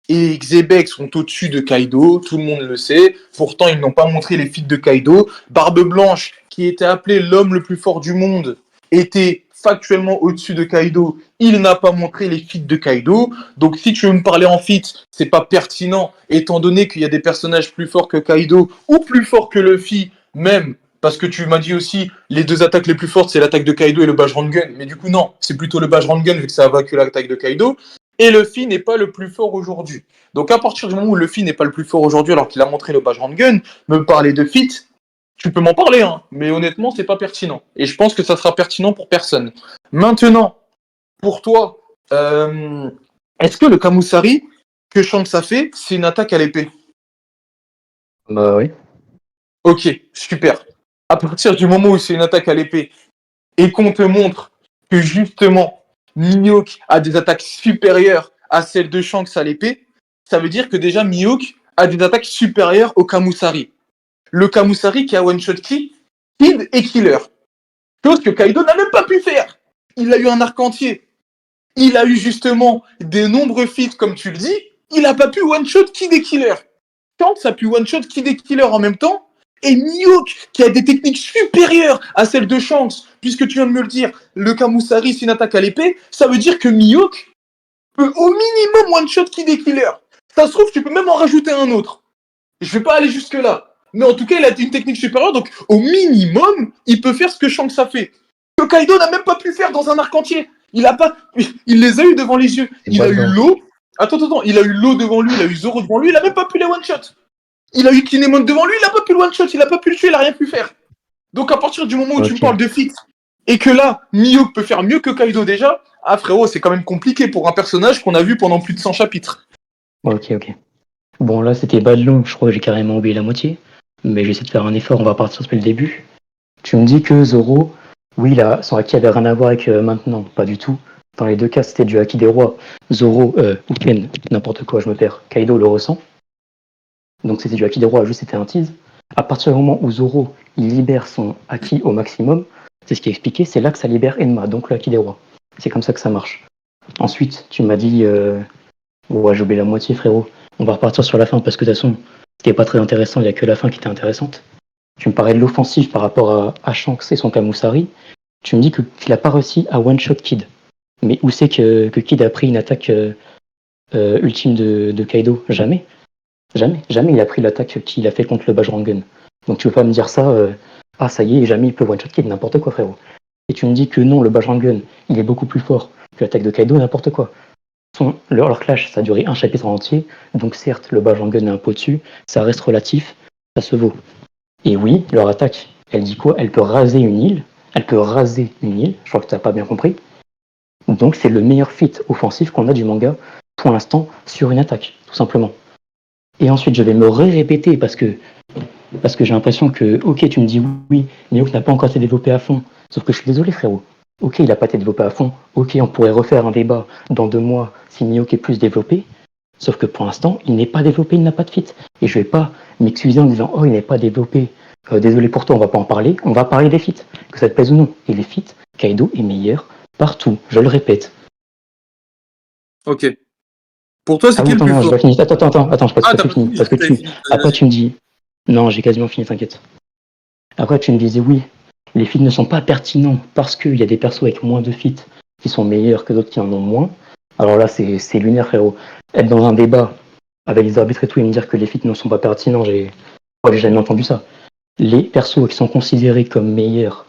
et Xebec sont au-dessus de Kaido, tout le monde le sait. Pourtant, ils n'ont pas montré les feats de Kaido. Barbe Blanche, qui était appelé l'homme le plus fort du monde, était factuellement au-dessus de Kaido. Il n'a pas montré les feats de Kaido. Donc, si tu veux me parler en feats, c'est pas pertinent, étant donné qu'il y a des personnages plus forts que Kaido ou plus forts que Luffy, même. Parce que tu m'as dit aussi, les deux attaques les plus fortes, c'est l'attaque de Kaido et le Bajrang Gun. Mais du coup, non, c'est plutôt le Bajrang Gun, vu que ça a vaincu l'attaque de Kaido. Et Luffy n'est pas le plus fort aujourd'hui. Donc à partir du moment où Luffy n'est pas le plus fort aujourd'hui, alors qu'il a montré le Bajrang Gun, me parler de feat, tu peux m'en parler, hein, mais honnêtement, c'est pas pertinent. Et je pense que ça sera pertinent pour personne. Maintenant, pour toi, est-ce que le Kamusari que Shanks a fait, c'est une attaque à l'épée? Bah oui. Ok, super. À partir du moment où c'est une attaque à l'épée, et qu'on te montre que justement, Mihawk a des attaques supérieures à celles de Shanks à l'épée, ça veut dire que déjà Mihawk a des attaques supérieures au Kamusari. Le Kamusari qui a one-shot Kid et Killer. Chose que Kaido n'a même pas pu faire. Il a eu un arc entier. Il a eu justement des nombreux feats, comme tu le dis. Il n'a pas pu one-shot Kid et Killer. Shanks a pu one-shot Kid et Killer en même temps. Et Mihawk, qui a des techniques supérieures à celles de Shanks, puisque tu viens de me le dire, le Kamusari, c'est une attaque à l'épée, ça veut dire que Mihawk peut au minimum one-shot Kid et Killer. Ça se trouve, tu peux même en rajouter un autre. Je vais pas aller jusque-là. Mais en tout cas, il a une technique supérieure, donc au minimum, il peut faire ce que Shanks a fait. Que Kaido n'a même pas pu faire dans un arc entier. Il les a eu devant les yeux. Il a eu l'eau. Attends, il a eu l'eau devant lui, il a eu Zoro devant lui, il a même pas pu les one-shot. Il a eu Kinemon devant lui, il a pas pu le one-shot, il a pas pu le tuer, il a rien pu faire. Donc à partir du moment où tu me parles de fit, et que là, Mihawk peut faire mieux que Kaido déjà, ah frérot, c'est quand même compliqué pour un personnage qu'on a vu pendant plus de 100 chapitres. Ok. Bon, là, c'était Badlong, je crois que j'ai carrément oublié la moitié. Mais j'essaie de faire un effort, on va partir depuis le début. Tu me dis que Zoro, oui, là, son haki avait rien à voir avec maintenant, pas du tout. Dans les deux cas, c'était du haki des rois. Zoro, ou Ken, n'importe quoi, je me perds. Kaido le ressent. Donc c'était du haki des rois, juste c'était un tease. À partir du moment où Zoro, il libère son haki au maximum, c'est ce qui est expliqué, c'est là que ça libère Enma, donc le haki des rois. C'est comme ça que ça marche. Ensuite, tu m'as dit... Ouais, j'ai oublié la moitié, frérot. On va repartir sur la fin, parce que de toute façon, c'était pas très intéressant, il n'y a que la fin qui était intéressante. Tu me parlais de l'offensive par rapport à Shanks et son Kamusari. Tu me dis qu'il n'a pas réussi à one-shot Kid. Mais où c'est que Kid a pris une attaque ultime de Kaido? Jamais. Jamais il a pris l'attaque qu'il a fait contre le Bajrangun. Donc tu peux pas me dire ça, ah ça y est, jamais il peut one-shot Kid, n'importe quoi frérot. Et tu me dis que non, le Bajrangun, il est beaucoup plus fort que l'attaque de Kaido, n'importe quoi. Leur clash, ça a duré un chapitre entier, donc certes, le Bajrangun est un peu dessus, ça reste relatif, ça se vaut. Et oui, leur attaque, elle dit quoi? Elle peut raser une île, je crois que t'as pas bien compris. Donc c'est le meilleur feat offensif qu'on a du manga, pour l'instant, sur une attaque, tout simplement. Et ensuite, je vais me répéter parce que j'ai l'impression que, ok, tu me dis oui, Mihawk n'a pas encore été développé à fond. Sauf que je suis désolé, frérot. Ok, il n'a pas été développé à fond. Ok, on pourrait refaire un débat dans 2 mois si Mihawk est plus développé. Sauf que pour l'instant, il n'est pas développé, il n'a pas de fit. Et je vais pas m'excuser en disant, oh, il n'est pas développé. Désolé pour toi, on va pas en parler. On va parler des fits, que ça te plaise ou non. Et les fits, Kaido est meilleur partout. Je le répète. Ok. Pour toi, c'est Ah oui, qui le attends, plus non, j'ai fort? pas fini. Attends, je passe pas T'as tout pas fini. fini, Parce que t'avais fini. après, tu me dis, non, j'ai quasiment fini, t'inquiète. Après, tu me disais, oui, les feats ne sont pas pertinents parce qu'il y a des persos avec moins de feats qui sont meilleurs que d'autres qui en ont moins. Alors là, c'est lunaire, frérot. Être dans un débat avec les arbitres et tout et me dire que les feats ne sont pas pertinents, j'ai jamais entendu ça. Les persos qui sont considérés comme meilleurs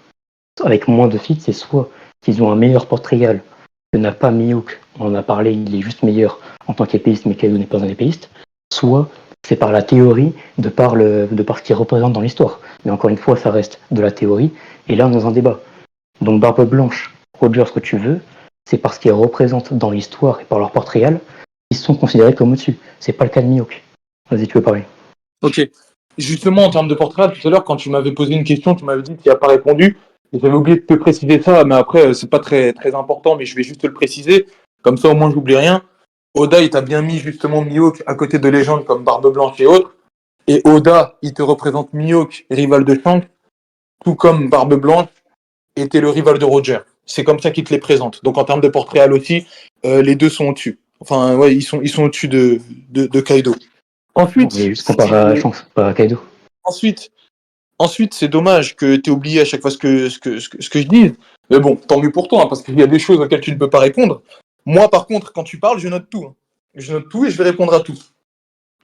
avec moins de feats, c'est soit qu'ils ont un meilleur portrait que n'a pas Mihawk, on en a parlé, il est juste meilleur en tant qu'épéiste, mais Kaido n'est pas un épéiste, soit c'est par la théorie, de par ce qu'il représente dans l'histoire. Mais encore une fois, ça reste de la théorie, et là on est dans un débat. Donc Barbe Blanche, Roger, ce que tu veux, c'est parce qu'ils représentent dans l'histoire et par leur portrait réel, ils sont considérés comme au-dessus. C'est pas le cas de Mihawk. Vas-y, tu veux parler. Ok. Justement, en termes de portrait, tout à l'heure, quand tu m'avais posé une question, tu m'avais dit qu'il n'a pas répondu. Et j'avais oublié de te préciser ça, mais après, c'est pas très, très important, mais je vais juste te le préciser. Comme ça, au moins, je n'oublie rien. Oda, il t'a bien mis justement Mihawk à côté de légendes comme Barbe Blanche et autres. Et Oda, il te représente Mihawk, rival de Shanks, tout comme Barbe Blanche était le rival de Roger. C'est comme ça qu'il te les présente. Donc en termes de portrait réel aussi, les deux sont au-dessus. Enfin, ouais, ils sont au-dessus de Kaido. Ensuite, On est juste comparé à Shanks, pas à Kaido. Ensuite, c'est dommage que tu aies oublié à chaque fois ce que je dis. Mais bon, tant mieux pour toi, hein, parce qu'il y a des choses auxquelles tu ne peux pas répondre. Moi, par contre, quand tu parles, je note tout. Hein. Je note tout et je vais répondre à tout.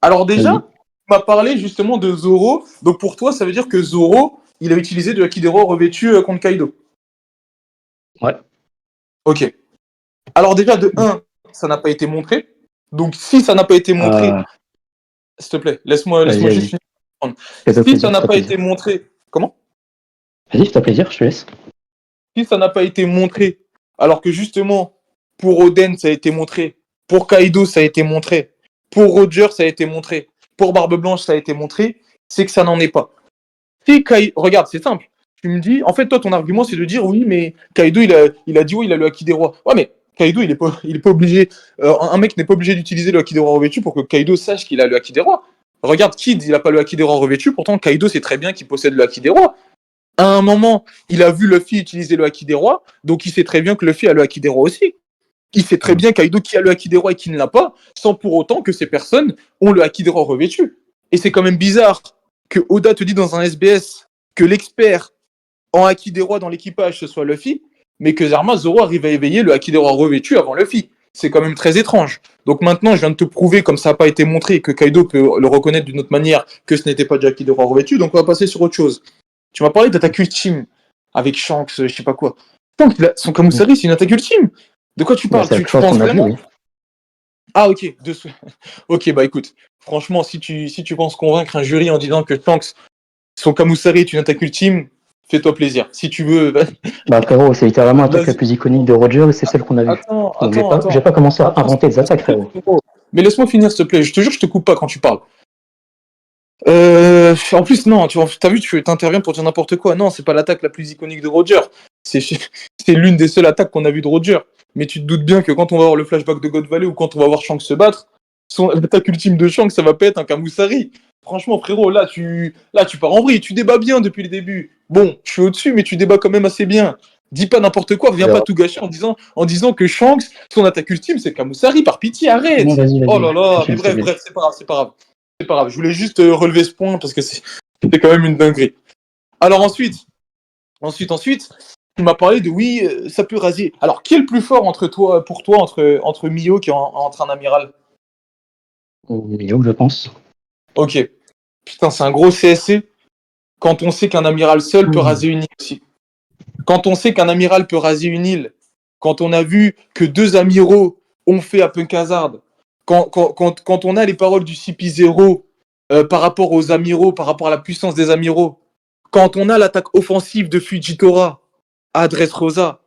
Alors déjà, Oui. tu m'as parlé justement de Zoro. Donc pour toi, ça veut dire que Zoro, il a utilisé de l'Akidero revêtu contre Kaido. Ouais. Ok. Alors déjà, de 1, ça n'a pas été montré. Donc si ça n'a pas été montré, s'il te plaît, laisse-moi juste finir. Si ça n'a pas été montré... Comment? Vas-y, fais-toi plaisir, je te laisse. Si ça n'a pas été montré, alors que justement, pour Oden, ça a été montré, pour Kaido, ça a été montré, pour Roger, ça a été montré, pour Barbe Blanche, ça a été montré, c'est que ça n'en est pas. Si Regarde, c'est simple. Tu me dis, en fait, toi, ton argument, c'est de dire, oui, mais Kaido, il a dit, oui, il a le Haki des rois. Ouais, mais Kaido, il est pas obligé, un mec n'est pas obligé d'utiliser le Haki des rois revêtu pour que Kaido sache qu'il a le Haki des rois. Regarde, Kid, il a pas le Haki des rois revêtu, pourtant Kaido sait très bien qu'il possède le Haki des rois. À un moment, il a vu Luffy utiliser le Haki des rois, donc il sait très bien que Luffy a le Haki des rois aussi. Il sait très bien Kaido qui a le Haki des rois et qui ne l'a pas, sans pour autant que ces personnes ont le Haki des rois revêtu. Et c'est quand même bizarre que Oda te dit dans un SBS que l'expert en Haki des rois dans l'équipage ce soit Luffy, mais que Zama Zoro arrive à éveiller le Haki des rois revêtu avant Luffy. C'est quand même très étrange. Donc maintenant, je viens de te prouver, comme ça n'a pas été montré, que Kaido peut le reconnaître d'une autre manière, que ce n'était pas du Haki des rois revêtu, donc on va passer sur autre chose. Tu m'as parlé d'attaque ultime avec Shanks, je sais pas quoi. Shanks, son Kamusari, c'est une attaque ultime. De quoi tu parles? Tu penses vraiment? Oui. Ah, ok. Ok, bah écoute, franchement, si tu penses convaincre un jury en disant que Shanks, son Kamusari est une attaque ultime, fais-toi plaisir. Si tu veux. Bah frérot, c'est littéralement l'attaque la plus iconique de Roger et c'est celle qu'on a vue. Donc je vais pas commencer à inventer des attaques, frérot. Mais laisse-moi finir, s'il te plaît. Je te jure, je te coupe pas quand tu parles. En plus, non, t'as vu, tu t'interviens pour dire n'importe quoi. Non, c'est pas l'attaque la plus iconique de Roger. C'est l'une des seules attaques qu'on a vues de Roger. Mais tu te doutes bien que quand on va voir le flashback de God Valley ou quand on va voir Shanks se battre, l'attaque ultime de Shanks, ça va pas être un Kamusari. Franchement, frérot, là, tu pars en vrille. Tu débats bien depuis le début. Bon, je suis au-dessus, mais tu débats quand même assez bien. Dis pas n'importe quoi, viens pas tout gâcher en disant que Shanks, son attaque ultime, c'est Kamusari. Par pitié, arrête. Non, vas-y. Oh là là, mais bref, c'est pas grave. C'est pas grave, je voulais juste relever ce point parce que c'était quand même une dinguerie. Alors ensuite, tu m'as parlé de oui, ça peut raser. Alors, qui est le plus fort pour toi, entre Mihawk et entre un amiral? Mihawk, je pense. Ok. Putain, c'est un gros CSC quand on sait qu'un amiral seul peut raser une île aussi. Quand on sait qu'un amiral peut raser une île, quand on a vu que 2 amiraux ont fait à Punk Hazard, quand on a les paroles du CP0 par rapport aux amiraux, par rapport à la puissance des amiraux, quand on a l'attaque offensive de Fujitora à Dressrosa,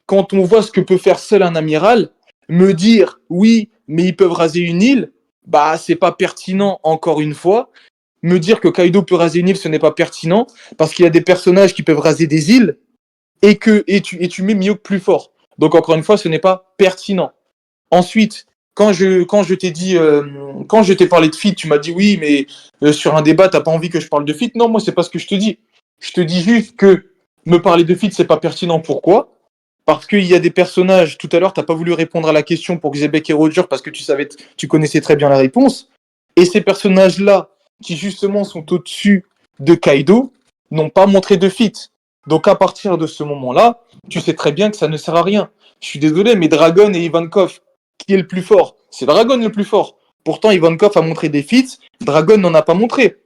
quand on voit ce que peut faire seul un amiral, me dire oui, mais ils peuvent raser une île, bah c'est pas pertinent encore une fois. Me dire que Kaido peut raser une île, ce n'est pas pertinent, parce qu'il y a des personnages qui peuvent raser des îles, et tu mets Mihawk plus fort. Donc encore une fois, ce n'est pas pertinent. Ensuite, quand je t'ai dit, quand je t'ai parlé de fit, tu m'as dit oui, mais sur un débat, t'as pas envie que je parle de fit. Non, moi c'est pas ce que je te dis. Je te dis juste que me parler de fit, c'est pas pertinent. Pourquoi? Parce qu'il y a des personnages. Tout à l'heure, t'as pas voulu répondre à la question pour Xebec et Roger parce que tu connaissais très bien la réponse. Et ces personnages-là, qui justement sont au-dessus de Kaido, n'ont pas montré de fit. Donc à partir de ce moment-là, tu sais très bien que ça ne sert à rien. Je suis désolé, mais Dragon et Ivankov, qui est le plus fort? C'est Dragon le plus fort. Pourtant, Ivankov a montré des feats, Dragon n'en a pas montré.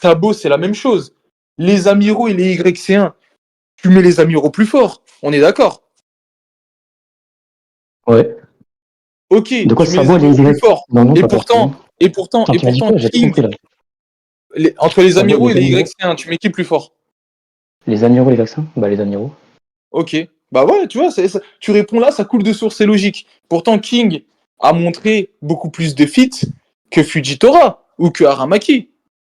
Tabo, c'est la même chose. Les amiraux et les YC1, tu mets les amiraux plus forts. On est d'accord? Ouais. Ok, De quoi tu ça mets les vaut les amiraux plus Y? forts. Non, non, Et pas pourtant, forcément. et pourtant, Attends, et tu m'as dit pourtant, quoi? J'ai pas King, compris là. entre les Ça vaut amiraux et les les amiraux? YC1, tu mets qui plus fort? Les amiraux, les vaccins? Bah, les amiraux. Ok. Bah ouais, tu vois, tu réponds là, ça coule de source, c'est logique. Pourtant, King a montré beaucoup plus de feats que Fujitora ou que Aramaki.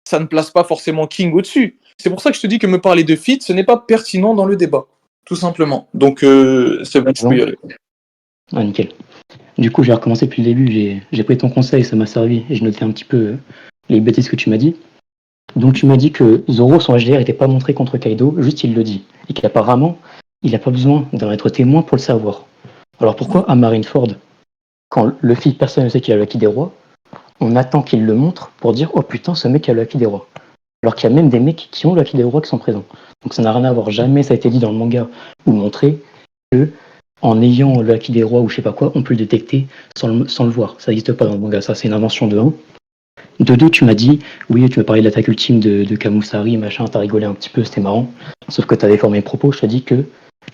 Ça ne place pas forcément King au-dessus. C'est pour ça que je te dis que me parler de feats, ce n'est pas pertinent dans le débat. Tout simplement. Donc, c'est bon, tu peux y aller. Ah, nickel. Du coup, j'ai recommencé depuis le début. J'ai pris ton conseil, ça m'a servi. Et je notais un petit peu les bêtises que tu m'as dit. Donc, tu m'as dit que Zoro, son HDR, n'était pas montré contre Kaido, juste il le dit. Et qu'apparemment, il n'a pas besoin d'en être témoin pour le savoir. Alors pourquoi à Marineford, quand Luffy, personne ne sait qu'il a le Haki des rois, on attend qu'il le montre pour dire oh putain, ce mec a le Haki des rois. Alors qu'il y a même des mecs qui ont le Haki des rois qui sont présents. Donc ça n'a rien à voir. Jamais ça a été dit dans le manga ou montré que en ayant le Haki des rois ou je sais pas quoi, on peut le détecter sans le voir. Ça n'existe pas dans le manga. Ça, c'est une invention de 1. De 2, tu m'as dit, oui, tu m'as parlé de l'attaque ultime de Kamusari, machin, t'as rigolé un petit peu, c'était marrant. Sauf que t'as déformé mes propos, je t'ai dit que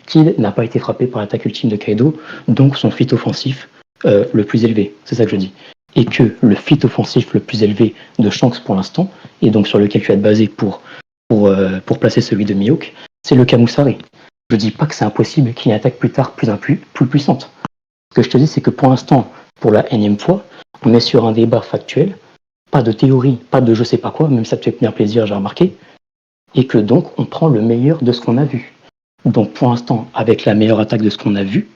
Kid n'a pas été frappé par l'attaque ultime de Kaido, donc son fit offensif le plus élevé. C'est ça que je dis. Et que le fit offensif le plus élevé de Shanks pour l'instant, et donc sur lequel tu vas te baser pour placer celui de Mihawk, c'est le Kamusari. Je dis pas que c'est impossible qu'il y ait une attaque plus tard plus puissante. Ce que je te dis, c'est que pour l'instant, pour la énième fois, on est sur un débat factuel, pas de théorie, pas de je sais pas quoi, même ça te fait bien plaisir, j'ai remarqué, et que donc on prend le meilleur de ce qu'on a vu. Donc pour l'instant, avec la meilleure attaque de ce qu'on a vu,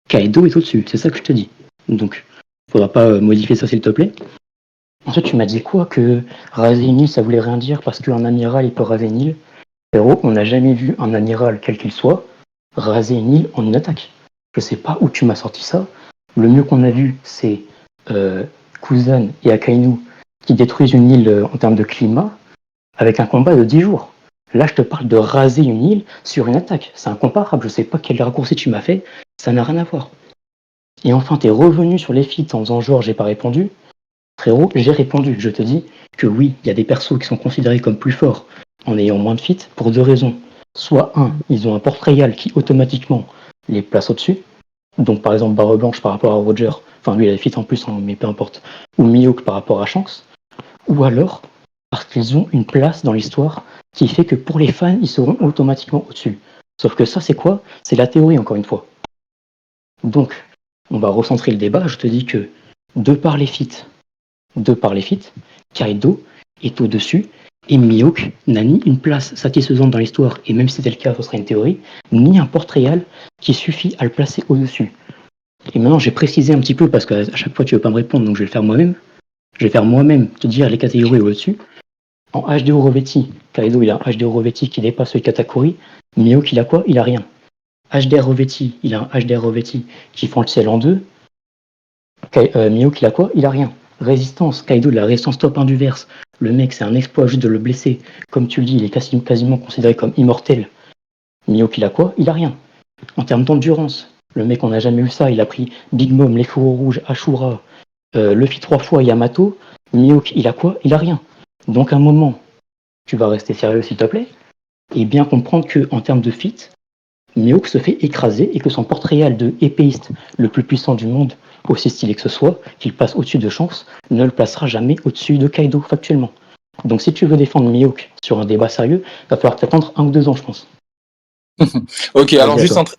Kaido est au-dessus, c'est ça que je te dis. Donc, faudra pas modifier ça s'il te plaît. Ensuite, tu m'as dit quoi? Que raser une île, ça voulait rien dire parce qu'un amiral, il peut raser une île. Frérot, on n'a jamais vu un amiral, quel qu'il soit, raser une île en une attaque. Je sais pas où tu m'as sorti ça. Le mieux qu'on a vu, c'est Kuzan et Akainu qui détruisent une île en termes de climat avec un combat de 10 jours. Là, je te parle de raser une île sur une attaque. C'est incomparable. Je sais pas quel raccourci tu m'as fait. Ça n'a rien à voir. Et enfin, t'es revenu sur les feats en faisant genre j'ai pas répondu. Frérot, j'ai répondu. Je te dis que oui, il y a des persos qui sont considérés comme plus forts en ayant moins de feats pour 2 raisons. Soit ils ont un portrait qui automatiquement les place au-dessus. Donc par exemple Barre Blanche par rapport à Roger, enfin lui il a des feats en plus, hein, mais peu importe. Ou Mihawk par rapport à Shanks. Ou alors parce qu'ils ont une place dans l'histoire qui fait que pour les fans, ils seront automatiquement au-dessus. Sauf que ça, c'est quoi? C'est la théorie, encore une fois. Donc, on va recentrer le débat. Je te dis que, de par les feats, Kaido est au-dessus et Mihawk n'a ni une place satisfaisante dans l'histoire, et même si c'était le cas, ce serait une théorie, ni un portrait qui suffit à le placer au-dessus. Et maintenant, j'ai précisé un petit peu, parce qu'à chaque fois, tu ne veux pas me répondre, donc je vais le faire moi-même. Je vais faire moi-même te dire les catégories au-dessus. En HDO revêti, Kaido il a un HDO revêti qui dépasse le Katakuri. Mihawk il a quoi? Il a rien. HDR revêti, il a un HDR revêti qui fend le ciel en deux. Mihawk il a quoi? Il a rien. Résistance, Kaido de la résistance top 1 du verse. Le mec c'est un exploit juste de le blesser. Comme tu le dis, il est quasiment considéré comme immortel. Mihawk il a quoi? Il a rien. En termes d'endurance, le mec on n'a jamais eu ça. Il a pris Big Mom, les fourreaux rouges, Ashura, Luffy 3 fois, Yamato. Mihawk, il a quoi? Il a rien. Donc à un moment, tu vas rester sérieux s'il te plaît, et bien comprendre que en termes de fit, Mihawk se fait écraser et que son porte-réel de épéiste le plus puissant du monde, aussi stylé que ce soit, qu'il passe au-dessus de Shanks, ne le placera jamais au-dessus de Kaido factuellement. Donc si tu veux défendre Mihawk sur un débat sérieux, il va falloir t'attendre 1 ou 2 ans, je pense. Ok, alors Vas-y, à toi.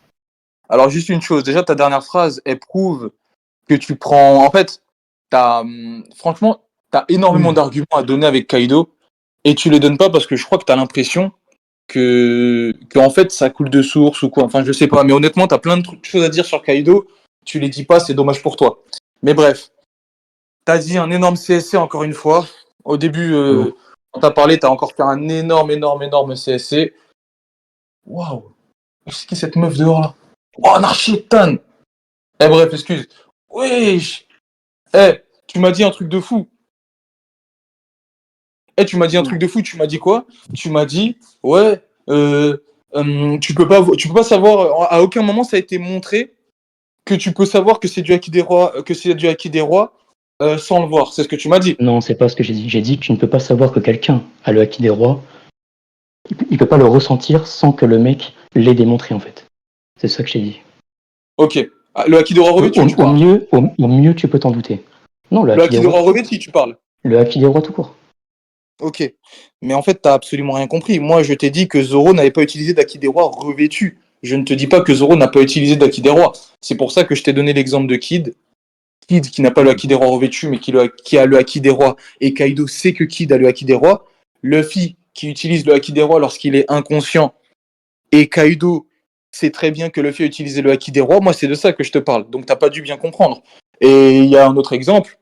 alors juste une chose. Déjà, ta dernière phrase, elle prouve que tu prends. En fait, franchement, t'as énormément d'arguments à donner avec Kaido et tu les donnes pas parce que je crois que t'as l'impression que en fait ça coule de source ou quoi. Enfin, je sais pas, mais honnêtement, t'as plein de choses à dire sur Kaido. Tu les dis pas, c'est dommage pour toi. Mais bref, t'as dit un énorme CSC encore une fois. Au début, quand t'as parlé, t'as encore fait un énorme CSC. Waouh, c'est qui cette meuf dehors là? Oh, Narchetan. Eh bref, excuse. Wesh. Eh, tu m'as dit un truc de fou. Tu m'as dit quoi? Tu m'as dit, ouais, tu peux pas savoir, à aucun moment ça a été montré que tu peux savoir que c'est du Haki des Rois, sans le voir. C'est ce que tu m'as dit. Non, c'est pas ce que j'ai dit. J'ai dit que tu ne peux pas savoir que quelqu'un a le Haki des rois. Il peut pas le ressentir sans que le mec l'ait démontré en fait. C'est ça que j'ai dit. Ok. Ah, le Haki des Rois revêtu, tu parles. Au mieux, tu peux t'en douter. Non, le Le Haki des Haki des rois, Rois revêtu, tu parles. le Haki des rois tout court. Ok. Mais en fait, t'as absolument rien compris. Moi, je t'ai dit que Zoro n'avait pas utilisé d'Haki des Rois revêtu. Je ne te dis pas que Zoro n'a pas utilisé d'Haki des Rois. C'est pour ça que je t'ai donné l'exemple de Kid. Kid qui n'a pas le Haki des Rois revêtu, mais qui a le Haki des Rois, et Kaido sait que Kid a le Haki des Rois. Luffy qui utilise le Haki des Rois lorsqu'il est inconscient, et Kaido sait très bien que Luffy a utilisé le Haki des Rois. Moi, c'est de ça que je te parle. Donc, t'as pas dû bien comprendre. Et il y a un autre exemple.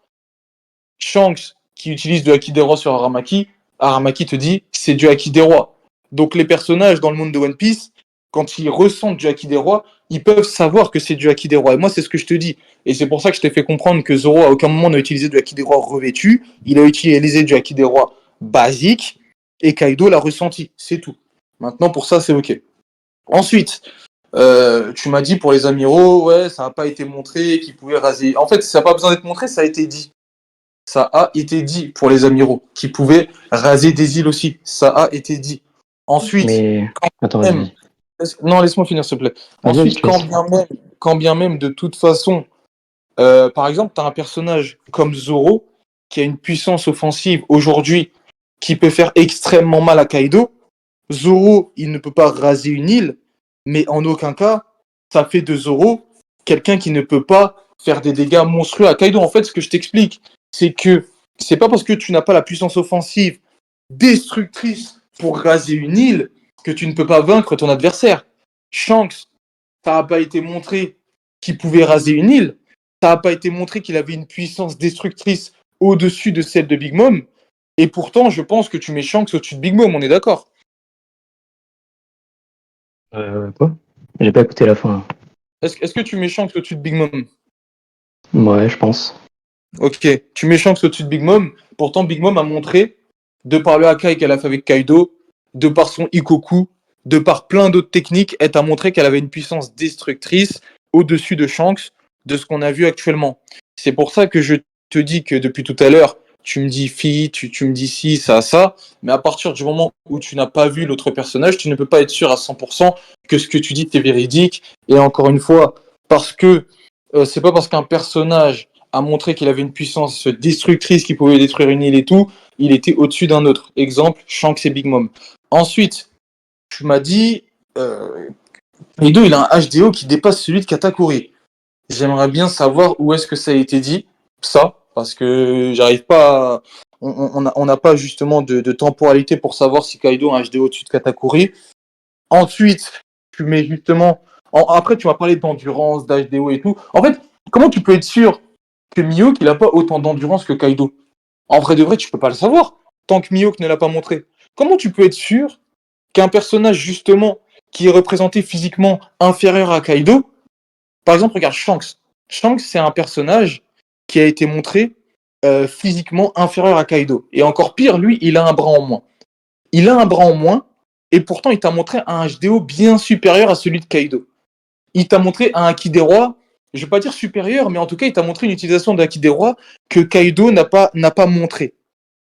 Shanks qui utilise le Haki des Rois sur Aramaki. Aramaki te dit que c'est du Haki des Rois. Donc, les personnages dans le monde de One Piece, quand ils ressentent du Haki des Rois, ils peuvent savoir que c'est du Haki des Rois. Et moi, c'est ce que je te dis. Et c'est pour ça que je t'ai fait comprendre que Zoro, à aucun moment, n'a utilisé du Haki des Rois revêtu. Il a utilisé du Haki des Rois basique. Et Kaido l'a ressenti. C'est tout. Maintenant, pour ça, c'est OK. Ensuite, tu m'as dit pour les amiraux, ouais, ça n'a pas été montré qu'ils pouvaient raser. En fait, ça n'a pas besoin d'être montré, ça a été dit. Ça a été dit pour les amiraux, qui pouvaient raser des îles aussi. Ça a été dit. Ensuite, Mais attends, même, vas-y. non, laisse-moi finir, s'il te plaît. Vas-y, Ensuite, je te laisse. quand bien même, de toute façon, par exemple, tu as un personnage comme Zoro, qui a une puissance offensive aujourd'hui, qui peut faire extrêmement mal à Kaido. Zoro, il ne peut pas raser une île, mais en aucun cas, ça fait de Zoro quelqu'un qui ne peut pas faire des dégâts monstrueux à Kaido. En fait, ce que je t'explique, c'est que c'est pas parce que tu n'as pas la puissance offensive destructrice pour raser une île que tu ne peux pas vaincre ton adversaire. Shanks, ça n'a pas été montré qu'il pouvait raser une île. Ça n'a pas été montré qu'il avait une puissance destructrice au-dessus de celle de Big Mom. Et pourtant, je pense que tu mets Shanks au-dessus de Big Mom, on est d'accord. Quoi? J'ai pas écouté la fin. Est-ce que tu mets Shanks au-dessus de Big Mom? Ouais, je pense. Ok, tu mets Shanks au-dessus de Big Mom. Pourtant, Big Mom a montré, de par le Hakai qu'elle a fait avec Kaido, de par son Ikoku, de par plein d'autres techniques, elle t'a montré qu'elle avait une puissance destructrice au-dessus de Shanks, de ce qu'on a vu actuellement. C'est pour ça que je te dis que depuis tout à l'heure, tu me dis fille, tu me dis ci, ça, mais à partir du moment où tu n'as pas vu l'autre personnage, tu ne peux pas être sûr à 100% que ce que tu dis est véridique. Et encore une fois, parce que c'est pas parce qu'un personnage a montré qu'il avait une puissance destructrice, qu'il pouvait détruire une île et tout, il était au-dessus d'un autre. Exemple, Shanks et Big Mom. Ensuite, tu m'as dit, Kaido, il a un HDO qui dépasse celui de Katakuri. J'aimerais bien savoir où est-ce que ça a été dit, ça, parce que j'arrive pas à... On n'a pas justement de temporalité pour savoir si Kaido a un HDO au-dessus de Katakuri. Ensuite, tu mets justement... Après, tu m'as parlé d'endurance, d'HDO et tout. En fait, comment tu peux être sûr que Mihawk, il n'a pas autant d'endurance que Kaido? En vrai de vrai, tu peux pas le savoir, tant que Mihawk ne l'a pas montré. Comment tu peux être sûr qu'un personnage, justement, qui est représenté physiquement inférieur à Kaido, par exemple, regarde Shanks. Shanks, c'est un personnage qui a été montré physiquement inférieur à Kaido. Et encore pire, lui, il a un bras en moins. Il a un bras en moins, et pourtant, il t'a montré un HDO bien supérieur à celui de Kaido. Il t'a montré un Haki des Rois je vais pas dire supérieur, mais en tout cas, il t'a montré une utilisation de Haki des Rois que Kaido n'a pas montré.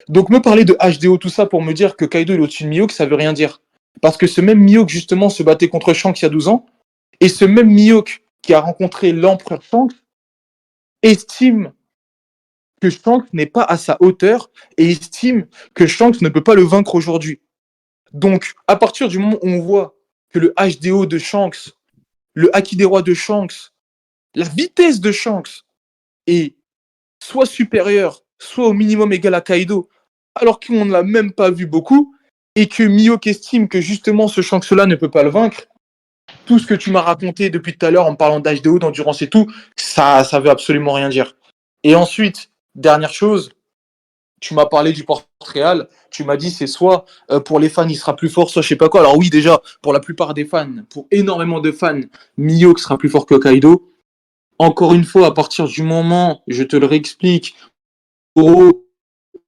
Donc me parler de HDO, tout ça, pour me dire que Kaido est au-dessus de Mihawk, ça veut rien dire. Parce que ce même Mihawk, justement, se battait contre Shanks il y a 12 ans, et ce même Mihawk qui a rencontré l'empereur Shanks estime que Shanks n'est pas à sa hauteur et estime que Shanks ne peut pas le vaincre aujourd'hui. Donc, à partir du moment où on voit que le HDO de Shanks, le Haki des Rois de Shanks, la vitesse de Shanks est soit supérieure, soit au minimum égale à Kaido, alors qu'on ne l'a même pas vu beaucoup, et que Mihawk estime que justement ce Shanks-là ne peut pas le vaincre, tout ce que tu m'as raconté depuis tout à l'heure en parlant d'HDO, d'endurance et tout, ça veut absolument rien dire. Et ensuite, dernière chose, tu m'as parlé du Portréal, tu m'as dit c'est soit pour les fans il sera plus fort, soit je sais pas quoi. Alors oui, déjà, pour la plupart des fans, pour énormément de fans, Mihawk sera plus fort que Kaido. Encore une fois, à partir du moment, je te le réexplique, Zoro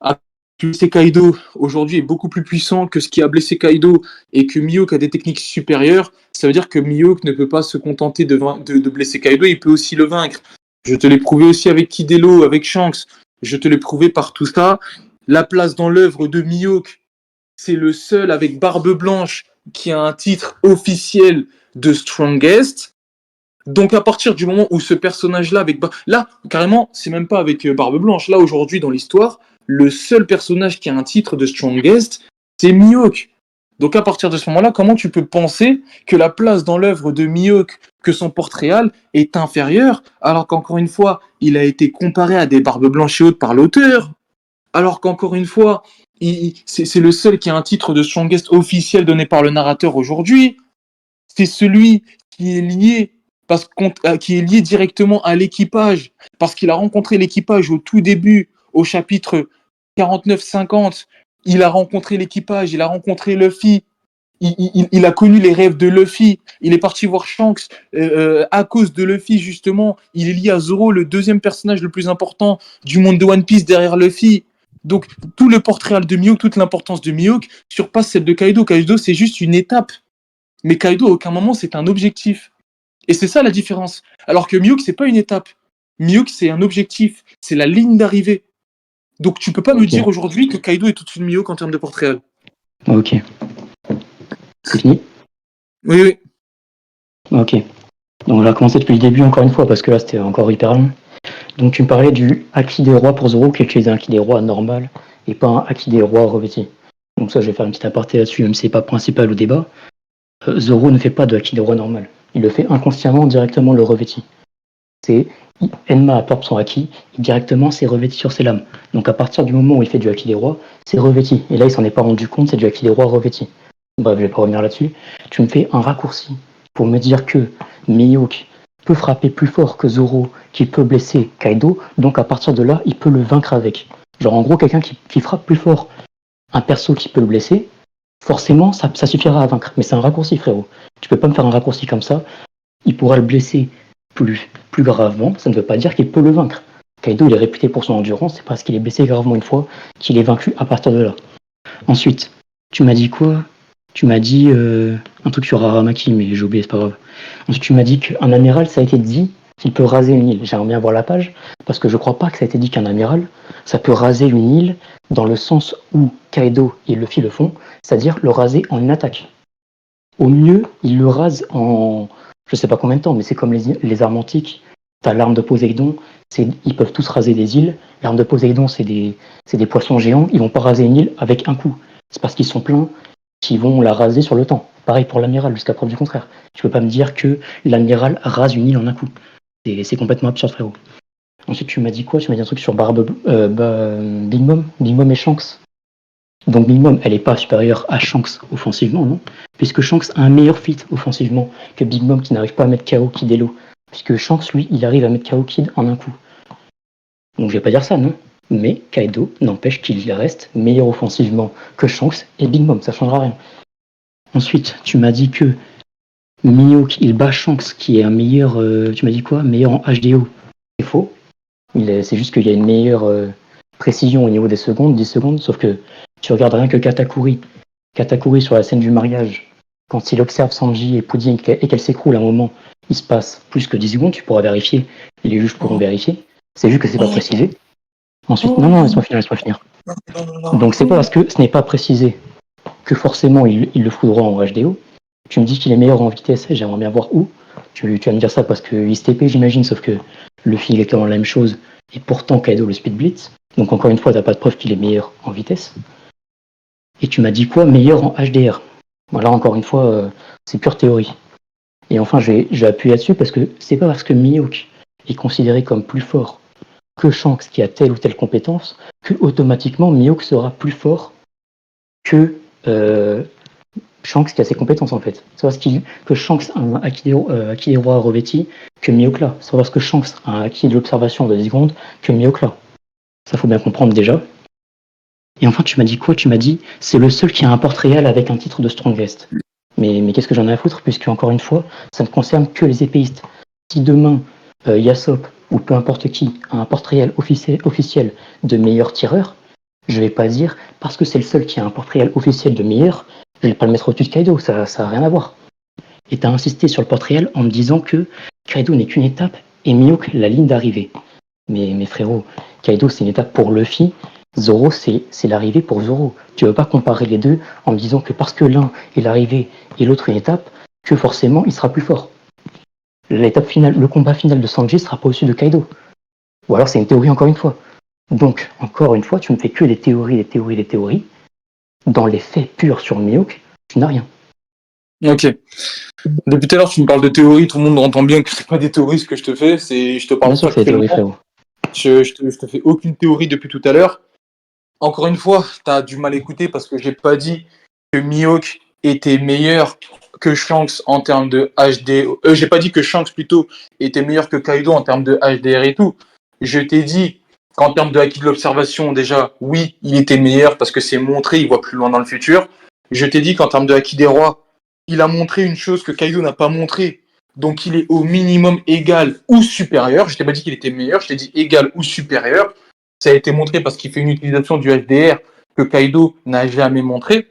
a blessé Kaido aujourd'hui est beaucoup plus puissant que ce qui a blessé Kaido et que Mihawk a des techniques supérieures, ça veut dire que Mihawk ne peut pas se contenter de blesser Kaido, il peut aussi le vaincre. Je te l'ai prouvé aussi avec Kidelo, avec Shanks, je te l'ai prouvé par tout ça. La place dans l'œuvre de Mihawk, c'est le seul avec Barbe Blanche qui a un titre officiel de Strongest. Donc à partir du moment où ce personnage-là, là, carrément, c'est même pas avec Barbe Blanche. Là, aujourd'hui, dans l'histoire, le seul personnage qui a un titre de Strongest, c'est Mihawk. Donc à partir de ce moment-là, comment tu peux penser que la place dans l'œuvre de Mihawk, que son Portréal, est inférieure, alors qu'encore une fois, il a été comparé à des Barbes Blanches et autres par l'auteur, alors qu'encore une fois, c'est le seul qui a un titre de Strongest officiel donné par le narrateur aujourd'hui. C'est celui qui est lié qui est lié directement à l'équipage, parce qu'il a rencontré l'équipage au tout début, au chapitre 49-50, il a rencontré l'équipage, il a rencontré Luffy, il a connu les rêves de Luffy, il est parti voir Shanks à cause de Luffy justement, il est lié à Zoro, le deuxième personnage le plus important du monde de One Piece derrière Luffy. Donc tout le portrait de Mihawk, toute l'importance de Mihawk surpasse celle de Kaido. Kaido c'est juste une étape, mais Kaido à aucun moment c'est un objectif. Et c'est ça la différence. Alors que Mihawk, c'est pas une étape. Mihawk, c'est un objectif. C'est la ligne d'arrivée. Donc tu peux pas me dire aujourd'hui que Kaido est au-dessus de Mihawk en termes de portrait. Ok. C'est fini? Oui, oui. Ok. Donc on va commencer depuis le début encore une fois, parce que là c'était encore hyper long. Donc tu me parlais du Haki des Rois pour Zoro, qui utilise un Haki des Rois normal, et pas un Haki des Rois revêti. Donc ça, je vais faire une petite aparté là-dessus, même si c'est pas principal au débat. Zoro ne fait pas de Haki des Rois normal. Il le fait inconsciemment, directement le revêti. C'est Enma apporte son Haki, et directement c'est revêti sur ses lames. Donc à partir du moment où il fait du Haki des Rois, c'est revêti. Et là il s'en est pas rendu compte, c'est du Haki des Rois revêti. Bref, je vais pas revenir là-dessus. Tu me fais un raccourci pour me dire que Mihawk peut frapper plus fort que Zoro, qui peut blesser Kaido, donc à partir de là, il peut le vaincre avec. Genre en gros, quelqu'un qui frappe plus fort un perso qui peut le blesser, forcément, ça suffira à vaincre. Mais c'est un raccourci, frérot. Tu peux pas me faire un raccourci comme ça. Il pourra le blesser plus gravement, ça ne veut pas dire qu'il peut le vaincre. Kaido, il est réputé pour son endurance, c'est parce qu'il est blessé gravement une fois qu'il est vaincu à partir de là. Ensuite, tu m'as dit quoi? Tu m'as dit un truc sur Aramaki, mais j'ai oublié, c'est pas grave. Ensuite, tu m'as dit qu'un amiral, ça a été dit qu'il peut raser une île. J'aimerais bien voir la page, parce que je crois pas que ça a été dit qu'un amiral, ça peut raser une île dans le sens où Kaido et Luffy le font, c'est-à-dire le raser en une attaque. Au mieux, il le rase en je sais pas combien de temps, mais c'est comme les armes antiques. T'as l'arme de Poséidon, ils peuvent tous raser des îles. L'arme de Poséidon, c'est des poissons géants, ils vont pas raser une île avec un coup. C'est parce qu'ils sont pleins qu'ils vont la raser sur le temps. Pareil pour l'amiral, jusqu'à preuve du contraire. Tu peux pas me dire que l'amiral rase une île en un coup. C'est complètement absurde, frérot. Ensuite, tu m'as dit quoi? Tu m'as dit un truc sur Big Mom et Shanks. Donc Big Mom, elle est pas supérieure à Shanks offensivement, non? Puisque Shanks a un meilleur fit offensivement que Big Mom qui n'arrive pas à mettre KO Kid Elo. Puisque Shanks, lui, il arrive à mettre KO Kid en un coup. Donc je vais pas dire ça, non? Mais Kaido n'empêche qu'il reste meilleur offensivement que Shanks et Big Mom, ça changera rien. Ensuite, tu m'as dit que Mihawk, il bat Shanks qui est un meilleur, tu m'as dit quoi? Meilleur en HDO. C'est faux. C'est juste qu'il y a une meilleure précision au niveau des secondes, 10 secondes, sauf que tu regardes rien que Katakuri sur la scène du mariage, Quand il observe Sanji et Pudding et qu'elle s'écroule à un moment, il se passe plus que 10 secondes, tu pourras vérifier, et les juges pourront vérifier. C'est juste que c'est pas précisé. Ensuite, non, laisse-moi finir. Donc c'est pas parce que ce n'est pas précisé que forcément il le fout droit en HDO. Tu me dis qu'il est meilleur en vitesse, j'aimerais bien voir où. Tu vas me dire ça parce qu'il se TP, j'imagine, sauf que Luffy il est exactement la même chose, et pourtant Kaido le speed blitz. Donc encore une fois, t'as pas de preuve qu'il est meilleur en vitesse. Et tu m'as dit quoi? Meilleur en HDR. Voilà, encore une fois, c'est pure théorie. Et enfin, je vais appuyer là-dessus parce que c'est pas parce que Mihawk est considéré comme plus fort que Shanks qui a telle ou telle compétence que automatiquement Mihawk sera plus fort que Shanks qui a ses compétences en fait. C'est parce que Shanks a un acquis des rois revêti que Mihawk l'a. C'est parce que Shanks a un acquis de l'observation de 10 secondes que Mihawk l'a. Ça faut bien comprendre déjà. Et enfin, tu m'as dit quoi? Tu m'as dit c'est le seul qui a un porte réel avec un titre de Strongest. Mais qu'est-ce que j'en ai à foutre, puisque encore une fois, ça ne concerne que les épéistes. Si demain, Yasop, ou peu importe qui, a un porte-réel officiel de meilleur tireur, je vais pas dire, parce que c'est le seul qui a un porte-réel officiel de meilleur, je vais pas le mettre au-dessus de Kaido, ça a rien à voir. Et t'as insisté sur le porte-réel en me disant que Kaido n'est qu'une étape, et Mihawk la ligne d'arrivée. Mais frérot, Kaido c'est une étape pour Luffy, Zoro c'est l'arrivée pour Zoro. Tu veux pas comparer les deux en me disant que parce que l'un est l'arrivée et l'autre une étape, que forcément il sera plus fort. L'étape finale, le combat final de Sanji sera pas au-dessus de Kaido. Ou alors c'est une théorie encore une fois. Donc, encore une fois, tu me fais que des théories. Dans les faits purs sur Mihawk, tu n'as rien. Ok. Depuis tout à l'heure, tu me parles de théorie, tout le monde entend bien que c'est pas des théories ce que je te fais, je te parle Bien sûr que c'est des théories, frérot. Je te fais aucune théorie depuis tout à l'heure. Encore une fois, t'as du mal écouté parce que j'ai pas dit que Mihawk était meilleur que Shanks en termes de HD. J'ai pas dit que Shanks plutôt était meilleur que Kaido en termes de HDR et tout. Je t'ai dit qu'en termes de acquis de l'observation, déjà, oui, il était meilleur parce que c'est montré, il voit plus loin dans le futur. Je t'ai dit qu'en termes de acquis des rois, il a montré une chose que Kaido n'a pas montré. Donc il est au minimum égal ou supérieur. Je t'ai pas dit qu'il était meilleur, je t'ai dit égal ou supérieur. Ça a été montré parce qu'il fait une utilisation du HDR que Kaido n'a jamais montré.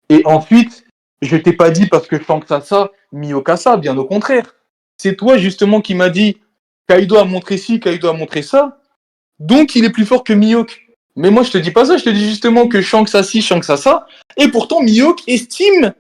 Et ensuite, je t'ai pas dit parce que Shanks a ça, Mihawk a ça, bien au contraire. C'est toi justement qui m'as dit Kaido a montré ci, Kaido a montré ça, donc il est plus fort que Mihawk. Mais moi je te dis pas ça, je te dis justement que Shanks a ci, Shanks a ça, et pourtant Mihawk estime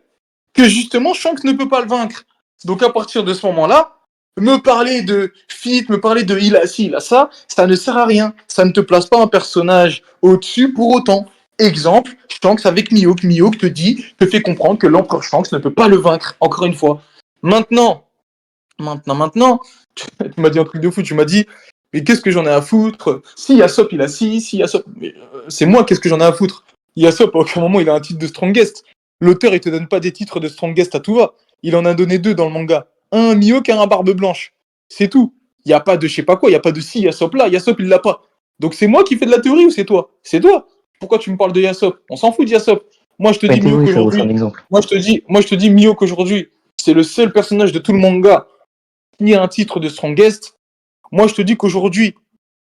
que justement Shanks ne peut pas le vaincre. Donc à partir de ce moment-là, me parler de fit, me parler de il a ci, il a ça, ça ne sert à rien. Ça ne te place pas un personnage au-dessus pour autant. Exemple, Shanks avec Mihawk. Mihawk te fait comprendre que l'empereur Shanks ne peut pas le vaincre, encore une fois. Maintenant, tu m'as dit un truc de fou, tu m'as dit, mais qu'est-ce que j'en ai à foutre? Si Yasop il a si Yasop, mais c'est moi, qu'est-ce que j'en ai à foutre? Yasop, à aucun moment il a un titre de Strongest. L'auteur il te donne pas des titres de Strongest à tout va. Il en a donné 2 dans le manga. Un Mihawk et un Barbe Blanche. C'est tout. Il n'y a pas de je sais pas quoi, il n'y a pas de si Yasop là, Yasop il l'a pas. Donc c'est moi qui fais de la théorie ou c'est toi? C'est toi. Pourquoi tu me parles de Yasop? On s'en fout de Yasop. Moi je te dis Mihawk aujourd'hui. Moi je te dis Mihawk aujourd'hui. C'est le seul personnage de tout le manga qui a un titre de Strongest. Moi je te dis qu'aujourd'hui,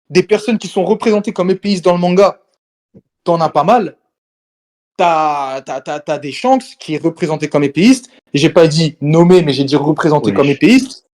des personnes qui sont représentées comme épéistes dans le manga, t'en as pas mal. T'as des Shanks qui est représenté comme épéiste. J'ai pas dit nommé, mais j'ai dit représenté comme épéiste.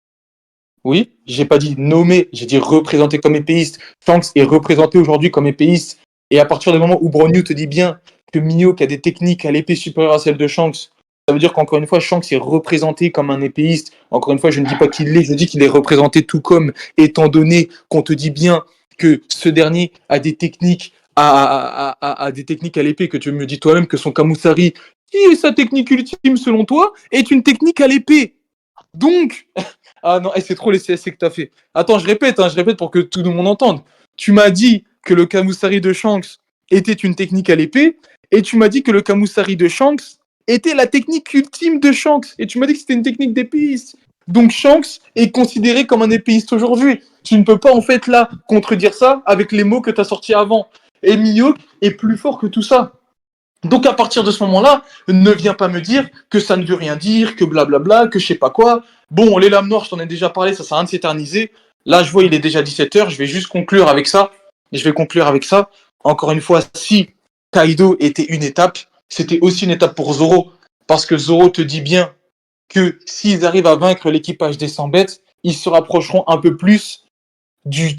Oui, j'ai pas dit nommé, j'ai dit représenté comme épéiste. Shanks est représenté aujourd'hui comme épéiste. Et à partir du moment où Bronyu te dit bien que Mihawk a des techniques à l'épée supérieure à celle de Shanks, ça veut dire qu'encore une fois, Shanks est représenté comme un épéiste. Encore une fois, je ne dis pas qu'il l'est, je dis qu'il est représenté tout comme, étant donné qu'on te dit bien que ce dernier a des techniques à des techniques à l'épée, que tu me dis toi-même que son Kamusari, qui est sa technique ultime selon toi, est une technique à l'épée. Donc, ah non, c'est trop les CSC que t'as fait. Attends, je répète pour que tout le monde entende. Tu m'as dit que le Kamusari de Shanks était une technique à l'épée, et tu m'as dit que le Kamusari de Shanks était la technique ultime de Shanks, et tu m'as dit que c'était une technique d'épéiste. Donc Shanks est considéré comme un épéiste aujourd'hui. Tu ne peux pas en fait là contredire ça avec les mots que tu as sortis avant. Et Mihawk est plus fort que tout ça. Donc à partir de ce moment-là, ne viens pas me dire que ça ne veut rien dire, que blablabla, que je sais pas quoi. Bon, les lames noires, je t'en ai déjà parlé, ça sert à rien de s'éterniser. Là, je vois, il est déjà 17h, je vais juste conclure avec ça. Et je vais conclure avec ça. Encore une fois, si Kaido était une étape, c'était aussi une étape pour Zoro. Parce que Zoro te dit bien que s'ils arrivent à vaincre l'équipage des 100 bêtes, ils se rapprocheront un peu plus du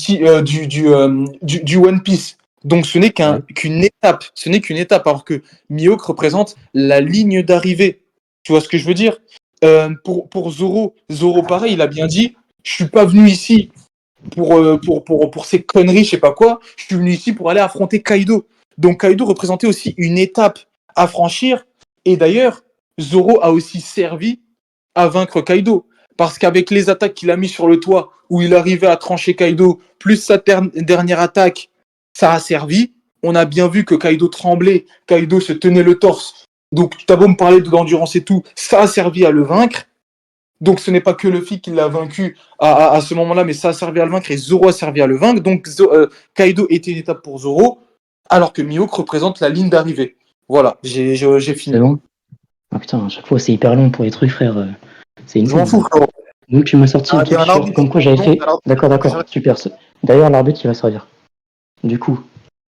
One Piece. Donc ce n'est qu'une étape. Ce n'est qu'une étape, alors que Mihawk représente la ligne d'arrivée. Tu vois ce que je veux dire? Pour Zoro, pareil, il a bien dit, je suis pas venu ici pour ces conneries, je sais pas quoi. Je suis venu ici pour aller affronter Kaido. Donc Kaido représentait aussi une étape à franchir. Et d'ailleurs, Zoro a aussi servi à vaincre Kaido. Parce qu'avec les attaques qu'il a mis sur le toit, où il arrivait à trancher Kaido, plus sa dernière attaque, ça a servi. On a bien vu que Kaido tremblait, Kaido se tenait le torse. Donc, t'as beau me parler d'endurance et tout, ça a servi à le vaincre. Donc, ce n'est pas que Luffy qui l'a vaincu à ce moment-là, mais ça a servi à le vaincre et Zoro a servi à le vaincre. Donc, Kaido était une étape pour Zoro, alors que Mihawk représente la ligne d'arrivée. Voilà, j'ai fini. C'est bon? Ah putain, à chaque fois c'est hyper long pour les trucs, frère. C'est une Je m'en fou. fous, frérot. Donc tu m'as sorti Ah, un il y a truc un sur arbitre. comme quoi j'avais fait. Alors, D'accord, super. D'ailleurs, l'arbitre il va servir. Du coup,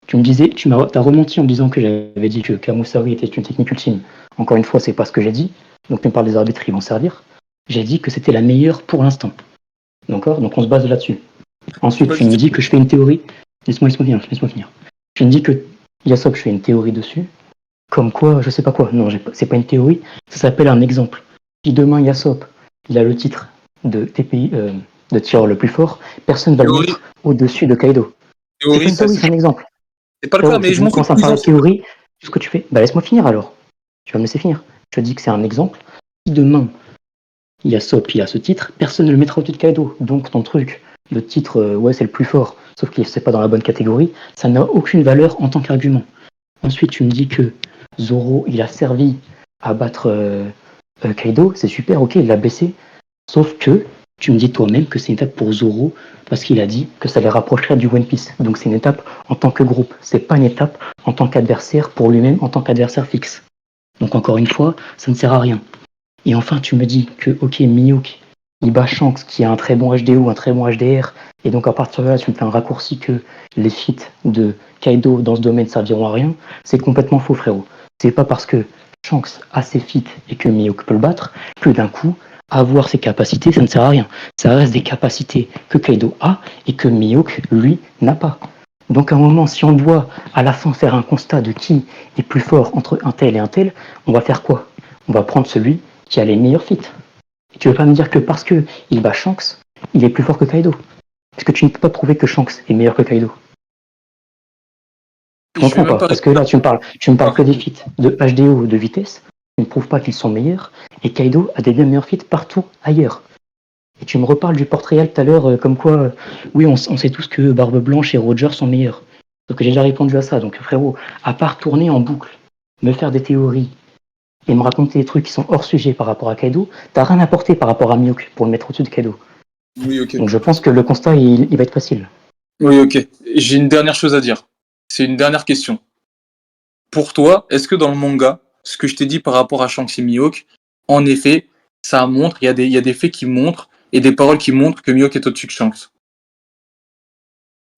tu me disais, t'as rementi en me disant que j'avais dit que Kamusari était une technique ultime. Encore une fois, c'est pas ce que j'ai dit. Donc tu me parles des arbitres, ils vont servir. J'ai dit que c'était la meilleure pour l'instant. D'accord? Donc on se base là-dessus. Ensuite, tu me dis que je fais une théorie. Laisse-moi finir. Tu me dis que Yasop, je fais une théorie dessus. Comme quoi, je sais pas quoi. Non, c'est pas une théorie. Ça s'appelle un exemple. Si demain Yasop, il a le titre de TPI, de tireur le plus fort, personne va le Théorie. mettre au-dessus de Kaido. C'est pas une théorie, c'est un exemple. C'est pas le cas, mais je m'en fous. Quand ça parle de théorie, tout ce que tu fais, bah laisse-moi finir alors. Tu vas me laisser finir. Je te dis que c'est un exemple. Si demain, Yasop, il a ce titre, personne ne le mettra au-dessus de Kaido. Donc ton truc, le titre, ouais, c'est le plus fort, sauf que c'est pas dans la bonne catégorie, ça n'a aucune valeur en tant qu'argument. Ensuite, tu me dis que Zoro, il a servi à battre Kaido, c'est super, ok, il l'a blessé. Sauf que tu me dis toi-même que c'est une étape pour Zoro parce qu'il a dit que ça les rapprocherait du One Piece. Donc c'est une étape en tant que groupe, c'est pas une étape en tant qu'adversaire pour lui-même, en tant qu'adversaire fixe. Donc encore une fois, ça ne sert à rien. Et enfin, tu me dis que, ok, Mihawk, il bat Shanks qui a un très bon HDO, un très bon HDR, et donc à partir de là, tu me fais un raccourci que les feats de Kaido dans ce domaine serviront à rien. C'est complètement faux, frérot. C'est pas parce que Shanks a ses feats et que Mihawk peut le battre que d'un coup, avoir ses capacités, ça ne sert à rien. Ça reste des capacités que Kaido a et que Mihawk, lui, n'a pas. Donc à un moment, si on doit à la fin faire un constat de qui est plus fort entre un tel et un tel, on va faire quoi? On va prendre celui qui a les meilleurs feats. Et tu veux pas me dire que parce que il bat Shanks, il est plus fort que Kaido? Parce que tu ne peux pas prouver que Shanks est meilleur que Kaido. Je comprends pas, parce que là tu me parles que des feats de HDO, de vitesse, tu ne prouves pas qu'ils sont meilleurs, et Kaido a des bien meilleurs feats partout ailleurs. Et tu me reparles du portrait tout à l'heure, comme quoi, oui, on sait tous que Barbe Blanche et Roger sont meilleurs. Donc j'ai déjà répondu à ça, donc frérot, à part tourner en boucle, me faire des théories, et me raconter des trucs qui sont hors sujet par rapport à Kaido, t'as rien apporté par rapport à Mihawk pour le mettre au-dessus de Kaido. Oui, ok. Donc je pense que le constat, il va être facile. Oui, ok. J'ai une dernière chose à dire. C'est une dernière question. Pour toi, est-ce que dans le manga, ce que je t'ai dit par rapport à Shanks et Mihawk, en effet, ça montre, il y a des faits qui montrent et des paroles qui montrent que Mihawk est au-dessus de Shanks.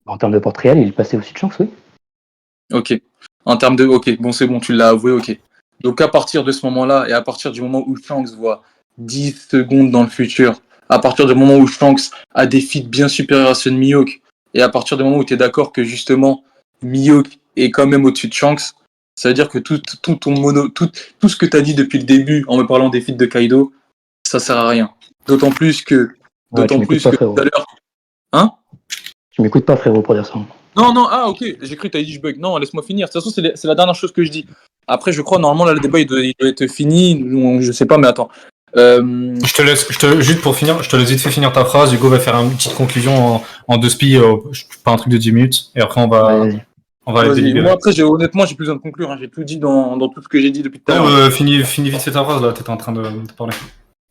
En termes de portrait, il est passé au-dessus de Shanks, oui. Ok. En termes de... Ok, bon c'est bon, tu l'as avoué, ok. Donc à partir de ce moment-là, et à partir du moment où Shanks voit 10 secondes dans le futur, à partir du moment où Shanks a des feats bien supérieurs à ceux de Mihawk, et à partir du moment où tu es d'accord que justement Mihawk est quand même au-dessus de Shanks, ça veut dire que tout ce que tu as dit depuis le début en me parlant des feats de Kaido, ça sert à rien. D'autant plus que Ouais, tu m'écoutes pas, frérot. tout à l'heure... Hein? Tu m'écoutes pas, frérot, pour dire ça. Non, ah ok, j'ai cru que t'avais dit je bug. Non, laisse-moi finir. De toute façon, c'est la dernière chose que je dis. Après, je crois, normalement, là, le débat, il doit être fini. Je sais pas, mais attends. Juste pour finir, je te laisse vite fait finir ta phrase. Hugo va faire une petite conclusion en deux spi, pas un truc de 10 minutes, et après on va aller délibérer. Moi, après, honnêtement, j'ai plus besoin de conclure. Hein. J'ai tout dit dans tout ce que j'ai dit depuis tout à l'heure. Finis vite fait ta phrase, là, t'étais en train de parler.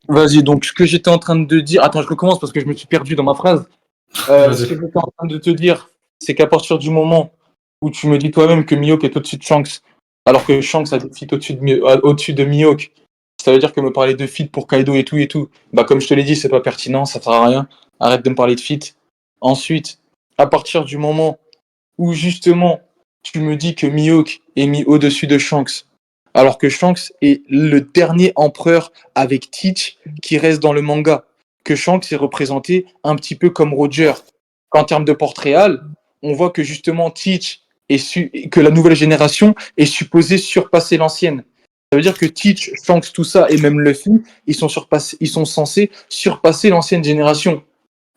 Vas-y, donc, ce que j'étais en train de dire... Attends, je recommence parce que je me suis perdu dans ma phrase. Ce que j'étais en train de te dire, c'est qu'à partir du moment où tu me dis toi-même que Mihawk est au-dessus de Shanks, alors que Shanks a des feats au-dessus de Mihawk, ça veut dire que me parler de feats pour Kaido et tout, bah comme je te l'ai dit, c'est pas pertinent, ça sert à rien. Arrête de me parler de feats. Ensuite, à partir du moment où justement tu me dis que Mihawk est mis au-dessus de Shanks, alors que Shanks est le dernier empereur avec Teach qui reste dans le manga. Que Shanks est représenté un petit peu comme Roger. Qu'en termes de portrait réel, on voit que justement Teach que la nouvelle génération est supposée surpasser l'ancienne. Ça veut dire que Teach, Shanks, tout ça, et même Luffy, ils sont censés surpasser l'ancienne génération.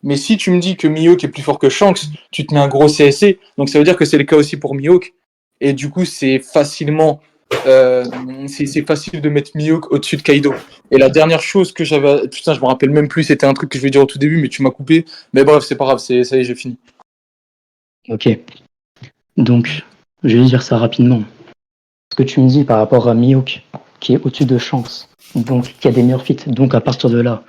Mais si tu me dis que Mihawk est plus fort que Shanks, tu te mets un gros CSC, donc ça veut dire que c'est le cas aussi pour Mihawk. Et du coup, c'est facile de mettre Mihawk au-dessus de Kaido. Et la dernière chose que j'avais... Putain, je me rappelle même plus, c'était un truc que je voulais dire au tout début, mais tu m'as coupé. Mais bref, c'est pas grave, ça y est, j'ai fini. Ok. Donc, je vais dire ça rapidement. Ce que tu me dis par rapport à Mihawk, qui est au-dessus de Shanks, donc qui a des meilleurs feats, donc à partir de là,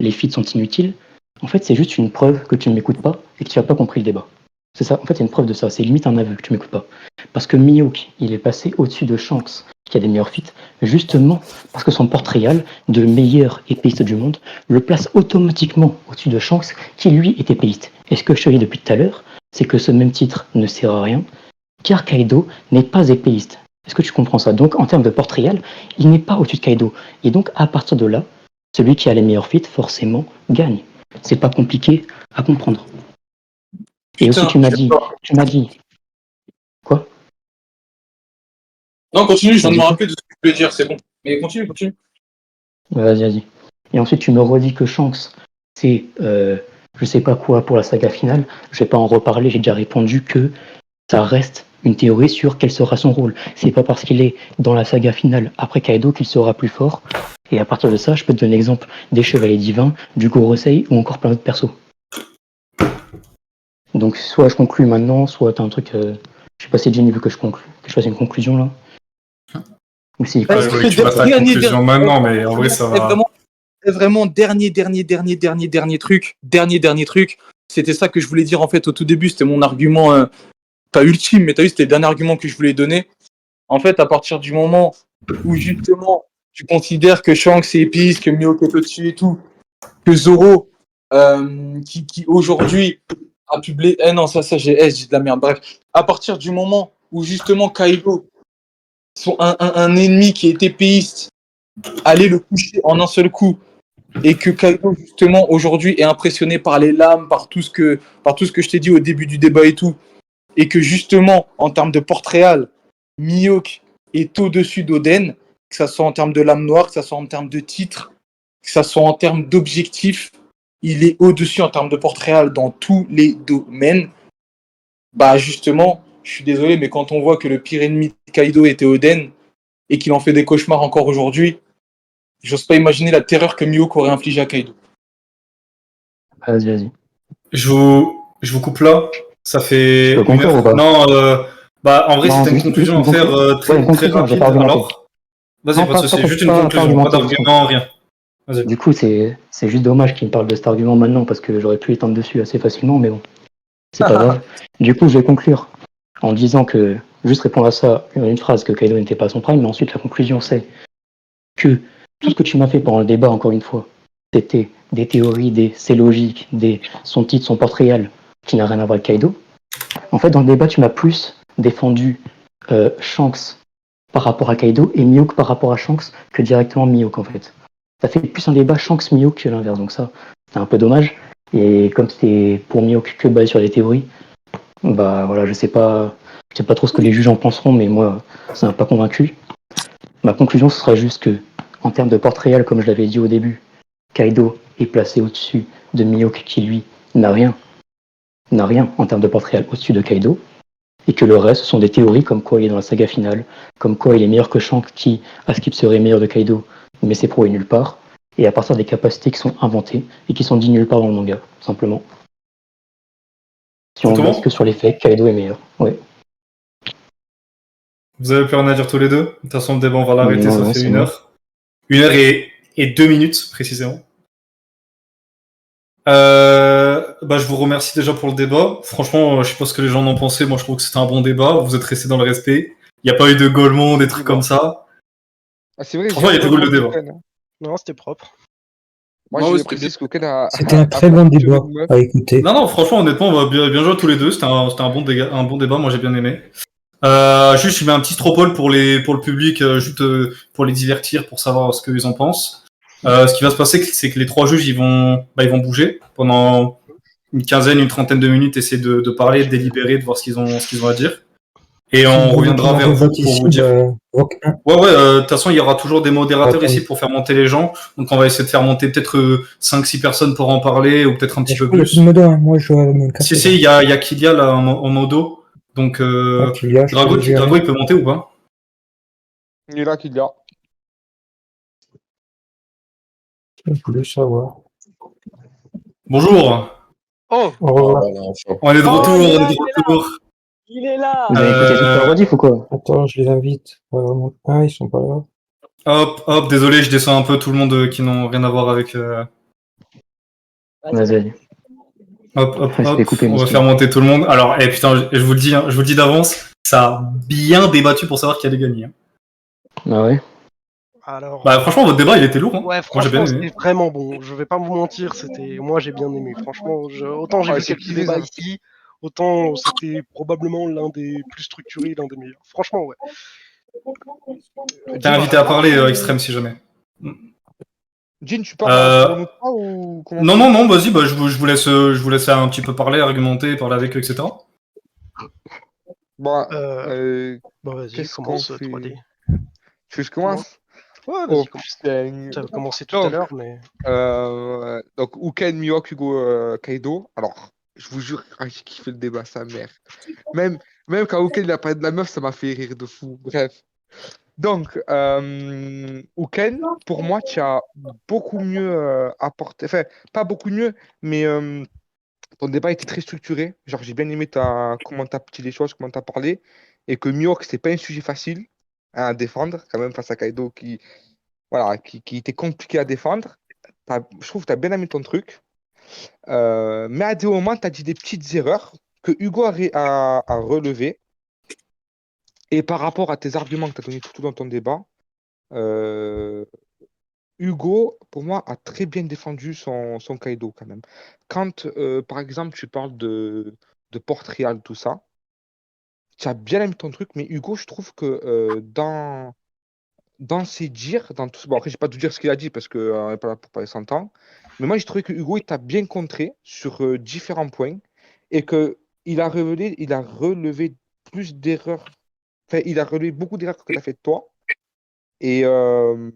les feats sont inutiles, en fait, c'est juste une preuve que tu ne m'écoutes pas et que tu n'as pas compris le débat. C'est ça, en fait, c'est une preuve de ça, c'est limite un aveu que tu m'écoutes pas. Parce que Mihawk, il est passé au-dessus de Shanks, qui a des meilleurs feats, justement parce que son portrait de meilleur épéiste du monde le place automatiquement au-dessus de Shanks, qui lui est épéiste. Et ce que je te dis depuis tout à l'heure, c'est que ce même titre ne sert à rien, car Kaido n'est pas épéiste. Est-ce que tu comprends ça? Donc, en termes de portrait réel, il n'est pas au-dessus de Kaido. Et donc, à partir de là, celui qui a les meilleurs feats, forcément, gagne. C'est pas compliqué à comprendre. Et Putain, aussi, tu m'as dit, quoi? Non, continue, je viens de me rappeler de ce que tu voulais dire, c'est bon. Mais continue. Vas-y. Et ensuite, tu me redis que Shanks, c'est je sais pas quoi pour la saga finale. Je vais pas en reparler, j'ai déjà répondu que ça reste une théorie sur quel sera son rôle. C'est pas parce qu'il est dans la saga finale après Kaido qu'il sera plus fort. Et à partir de ça, je peux te donner l'exemple des Chevaliers Divins, du Gorosei ou encore plein d'autres persos. Donc soit je conclue maintenant, soit t'as un truc... je sais pas si Jenny veut que je conclue, que je fasse une conclusion là. Ou si... Oui, tu passes la conclusion maintenant, mais en vrai, ça va... Vraiment, dernier truc. C'était ça que je voulais dire en fait au tout début, c'était mon argument, pas ultime, mais t'as vu, c'était le dernier argument que je voulais donner. En fait, à partir du moment où justement tu considères que Shanks est épiste, que Mihawk est au-dessus et tout, que Zoro, qui aujourd'hui a publié... non, ça j'ai de la merde, bref. À partir du moment où justement Kaido, un ennemi qui est épéiste, allait le coucher en un seul coup, et que Kaido justement aujourd'hui est impressionné par les lames, par tout ce que je t'ai dit au début du débat et tout, et que justement en termes de portrait réel, Mihawk est au-dessus d'Oden, que ça soit en termes de lame noire, que ça soit en termes de titre, que ça soit en termes d'objectifs, il est au-dessus en termes de portrait réel dans tous les domaines. Bah justement, je suis désolé, mais quand on voit que le pire ennemi de Kaido était Oden et qu'il en fait des cauchemars encore aujourd'hui, j'ose pas imaginer la terreur que Mihawk aurait infligée à Kaido. Vas-y. Je vous coupe là. Ça fait une heure. Ou pas non, en vrai, c'était une conclusion à faire très rapide. Alors, vas-y, pas de soucis. Juste une conclusion, pas d'argument, rien. Vas-y. Du coup, c'est juste dommage qu'il me parle de cet argument maintenant parce que j'aurais pu étendre dessus assez facilement, mais bon, c'est pas grave. Du coup, je vais conclure en disant que, juste répondre à ça, une phrase que Kaido n'était pas à son prime, mais ensuite la conclusion c'est que tout ce que tu m'as fait pendant le débat, encore une fois, c'était des théories, c'est logique, son titre, son portrait réel, qui n'a rien à voir avec Kaido. En fait, dans le débat, tu m'as plus défendu Shanks par rapport à Kaido et Mihawk par rapport à Shanks que directement Mihawk, en fait. Ça fait plus un débat Shanks-Mihawk que l'inverse, donc ça, c'est un peu dommage. Et comme c'était pour Mihawk que basé sur des théories, bah voilà, je sais pas trop ce que les juges en penseront, mais moi, ça m'a pas convaincu. Ma conclusion, ce sera juste que, en termes de portrait réel, comme je l'avais dit au début, Kaido est placé au-dessus de Mihawk qui, lui, n'a rien en termes de portrait réel au-dessus de Kaido, et que le reste, ce sont des théories comme quoi il est dans la saga finale, comme quoi il est meilleur que Shanks qui, à Skip, serait meilleur de Kaido, mais c'est prouvé nulle part, et à partir des capacités qui sont inventées et qui sont dites nulle part dans le manga, tout simplement. Si on reste que sur les faits, Kaido est meilleur. Ouais. Vous avez plus rien à dire tous les deux? De toute façon, le débat, on va l'arrêter, ça fait 1 heure. 1 heure et 2 minutes, précisément. Je vous remercie déjà pour le débat. Franchement, je sais pas ce que les gens en ont pensé. Moi, je trouve que c'était un bon débat. Vous êtes restés dans le respect. Il n'y a pas eu de gaulement, des trucs comme ça. Ah, c'est vrai, franchement, il était cool le débat. Non, c'était propre. Moi, je précise qu'Oken a... C'était un très bon débat à écouter. Non, franchement, honnêtement, on va bien joué tous les deux. C'était un bon débat. Moi, j'ai bien aimé. Juste, je mets un petit stropole pour le public, juste pour les divertir, pour savoir ce qu'ils en pensent. Ce qui va se passer, c'est que les 3 juges, ils vont bouger pendant une quinzaine, une trentaine de minutes, essayer de parler, de délibérer, de voir ce qu'ils ont à dire. Et on reviendra vers vous pour vous dire. Ouais, de toute façon, il y aura toujours des modérateurs ici pour faire monter les gens. Donc, on va essayer de faire monter peut-être 5-6 personnes pour en parler, ou peut-être un petit peu plus. Moi, je vois mon Si, il y a Kylia là en modo. Donc, Drago, il peut monter ou pas? Il est là, Kylia. Je voulais savoir. Bonjour. Oh, On est de retour, Il est là. Vous avez écouté toute la rediff ou quoi? Attends, je les invite. Ah, ils sont pas là. Hop, désolé, je descends un peu tout le monde qui n'ont rien à voir avec. Vas-y. Hop, Couper, on va faire monter tout le monde. Alors, putain, je vous le dis d'avance, ça a bien débattu pour savoir qui allait gagner. Ah ouais. alors. Bah, franchement, votre débat, il était lourd. Hein. Ouais, franchement, c'était vraiment bon. Je vais pas vous mentir, moi j'ai bien aimé. Franchement, autant j'ai vu quelques débats ici, autant c'était probablement l'un des plus structurés, l'un des meilleurs. Franchement, ouais. T'es invité à parler, Extrême, si jamais. Jean, tu parles ou comment? Non, vas-y, je vous laisse un petit peu parler, argumenter, parler avec eux, etc. Vas-y, commence 3D. Tu veux que je commence? Ouais, vas-y, ça va commencer tout à l'heure, mais... Donc, Uken, Mihawk, Hugo, Kaido. Alors, je vous jure, j'ai kiffé le débat, sa mère. Même quand Uken il a parlé de la meuf, ça m'a fait rire de fou. Bref. Donc, Uken, pour moi, tu as beaucoup mieux apporté. Enfin, pas beaucoup mieux, mais ton débat était très structuré. Genre, j'ai bien aimé comment tu as petit les choses, comment tu as parlé. Et que Mihawk, c'est pas un sujet facile à défendre, quand même, face à Kaido qui était compliqué à défendre. Je trouve que tu as bien aimé ton truc. Mais à des moments, tu as dit des petites erreurs que Hugo a relevées. Et par rapport à tes arguments que tu as donnés tout dans ton débat, Hugo, pour moi, a très bien défendu son Kaido quand même. Quand, par exemple, tu parles de Port-Réal, tout ça, tu as bien aimé ton truc, mais Hugo, je trouve que dans ses dires, dans tout... Bon, après, je vais pas tout dire ce qu'il a dit parce qu'on n'est pas là pour parler 100 ans, mais moi, j'ai trouvé que Hugo, il t'a bien contré sur différents points et qu'il a relevé plus d'erreurs. Enfin, il a relevé beaucoup d'erreurs que tu as fait toi. Et le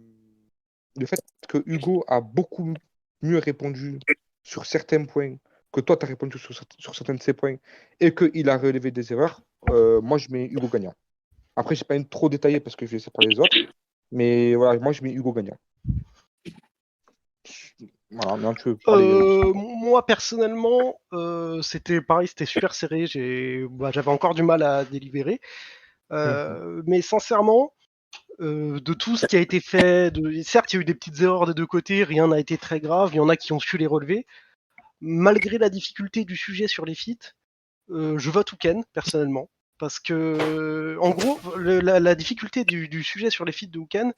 fait que Hugo a beaucoup mieux répondu sur certains points que toi, tu as répondu sur certains de ces points et qu'il a relevé des erreurs, moi, je mets Hugo gagnant. Après, je n'ai pas été trop détaillé parce que je vais laisser parler les autres. Mais voilà, moi, je mets Hugo gagnant. Voilà, maintenant, tu veux parler. Moi, personnellement, c'était pareil, c'était super serré. J'avais encore du mal à délibérer. Mais sincèrement, de tout ce qui a été fait, certes, il y a eu des petites erreurs des deux côtés, rien n'a été très grave, il y en a qui ont su les relever. Malgré la difficulté du sujet sur les feats, je vote Uken, personnellement. Parce que, en gros, la difficulté du sujet sur les feats de Uken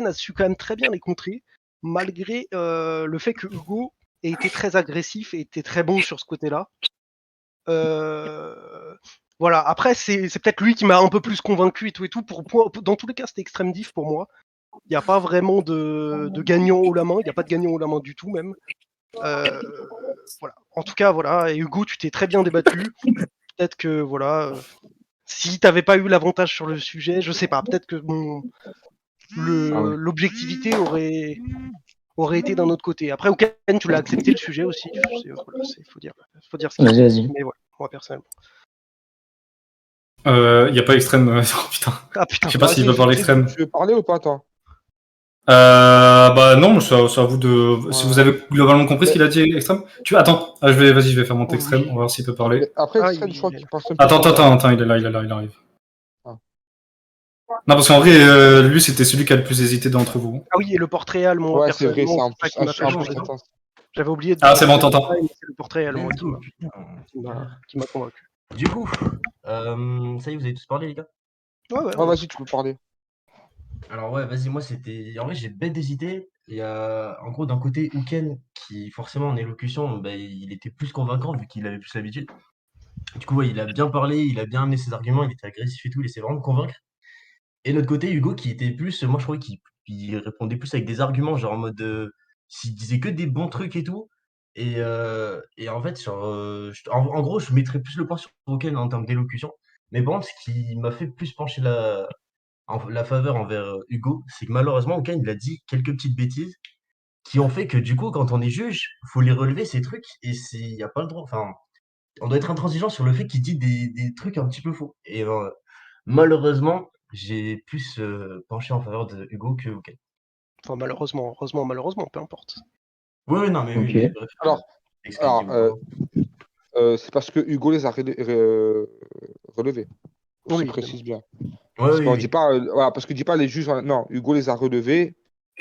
a su quand même très bien les contrer, malgré le fait que Hugo ait été très agressif et était très bon sur ce côté-là. Voilà, après, c'est peut-être lui qui m'a un peu plus convaincu et tout. Dans tous les cas, c'était extrême diff pour moi. Il n'y a pas vraiment de gagnant haut la main, il n'y a pas de gagnant haut la main du tout, même. Voilà. En tout cas, voilà. Et Hugo, tu t'es très bien débattu. Peut-être que, voilà, si t'avais pas eu l'avantage sur le sujet, je sais pas, peut-être que l'objectivité aurait été d'un autre côté. Après, Uken, tu l'as accepté le sujet aussi. Voilà, faut dire ce qu'il Vas-y. Mais voilà, moi personnellement. Il n'y a pas extrême. Oh, putain. Ah putain. Je sais pas s'il veut parler extrême. Tu veux parler ou pas, toi? Non, c'est à vous de. Si vous avez globalement compris ce qu'il a dit, extrême. Attends, vas-y, je vais faire monter extrême. On va voir s'il peut parler. Après, extrême, je crois qu'il passe un peu. Attends, il est là, il arrive. Non, parce qu'en vrai, lui, c'était celui qui a le plus hésité d'entre vous. Ah oui, et le portrait allemand. Ouais, c'est vrai, c'est un peu J'avais oublié de. Ah, c'est bon, t'entends. C'est le portrait allemand qui m'a convaincu. Du coup, ça y est, vous avez tous parlé, les gars? Ouais. Vas-y, tu peux parler. Alors ouais, vas-y, moi c'était... En vrai, j'ai bête d'hésiter. Il y a, en gros, d'un côté, Uken, qui forcément en élocution, il était plus convaincant vu qu'il avait plus l'habitude. Du coup, ouais, il a bien parlé, il a bien amené ses arguments, il était agressif et tout, il essayait vraiment de convaincre. Et de l'autre côté, Hugo qui était plus, moi je trouvais qu'il répondait plus avec des arguments, genre en mode, s'il disait que des bons trucs et tout. Et en fait, genre, en gros, je mettrais plus le point sur Roken en termes d'élocution. Mais bon, ce qui m'a fait plus pencher la faveur envers Hugo, c'est que malheureusement, Roken, il a dit quelques petites bêtises qui ont fait que du coup, quand on est juge, faut les relever ces trucs et il y a pas le droit. Enfin, on doit être intransigeant sur le fait qu'il dit des trucs un petit peu faux. Et malheureusement, j'ai plus penché en faveur de Hugo que Hocken. Enfin, malheureusement, heureusement, malheureusement, peu importe. Oui, non, mais oui, Ok. mais bref. Alors, Excusez-moi. c'est parce que Hugo les a relevés. Je Oui, précise bien. Ouais, Parce oui, qu'on oui. dit pas, voilà, parce que dit pas les juges. Non, Hugo les a relevés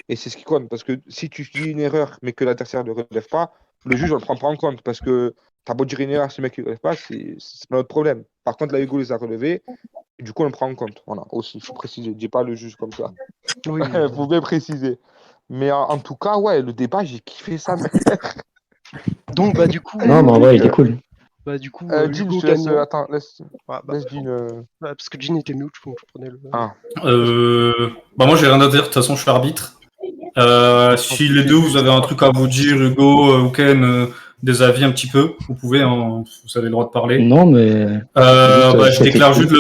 et c'est ce qui compte. Parce que si tu dis une erreur mais que l'adversaire ne relève pas, le juge on le prend pas en compte parce que t'as beau dire une erreur, si le mec ne relève pas, c'est pas notre problème. Par contre, là, Hugo les a relevés et du coup on le prend en compte. Voilà, aussi, il faut préciser. Dis pas le juge comme ça. oui. Il faut bien préciser. Mais en tout cas, ouais, le débat, j'ai kiffé ça. Mais... Donc, bah, du coup, Non, mais en vrai, il était cool. bah, du coup Jean, Hugo je te laisse. gagnant. Attends, laisse Ah, bah, Jean. parce que Jean était mute, donc je prenais le. Ah, Bah moi j'ai rien à dire, de toute façon je suis arbitre. Si les deux vous avez un truc à vous dire, Hugo ou Ken, des avis un petit peu, vous pouvez, hein, vous avez le droit de parler. Non, mais. Juste, Bah, je c'était déclare cool. juste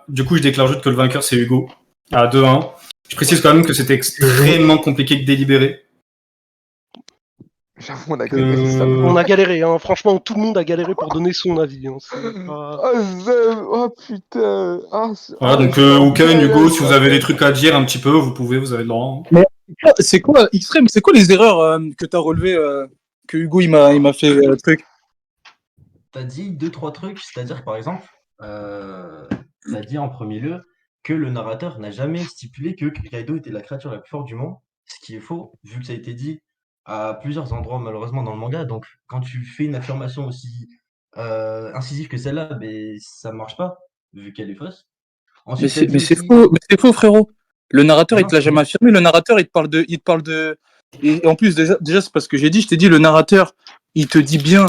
du coup je déclare juste que le vainqueur c'est Hugo à 2-1. Je précise quand même que c'était extrêmement compliqué de délibérer. j'avoue, on a galéré ça. On a galéré, hein. Franchement, tout le monde a galéré pour donner son avis. Hein. Oh putain. Voilà, donc Ken, Hugo, si vous avez des trucs à dire un petit peu, vous pouvez, vous avez le droit. Hein. Mais c'est quoi, Extrême, c'est quoi les erreurs que t'as relevées, que Hugo il m'a fait le truc? T'as dit deux, trois trucs, c'est-à-dire que par exemple, t'as dit en premier lieu que le narrateur n'a jamais stipulé que Kaido était la créature la plus forte du monde, ce qui est faux, vu que ça a été dit à plusieurs endroits malheureusement dans le manga. Donc quand tu fais une affirmation aussi incisive que celle-là, ben, ça marche pas, vu qu'elle est fausse. Ensuite, t'as dit Mais c'est aussi... faux, frérot. Le narrateur, Mais il non, te l'a jamais affirmé. Le narrateur, il te parle de. Et en plus, déjà c'est parce que j'ai dit, je t'ai dit, le narrateur, il te dit bien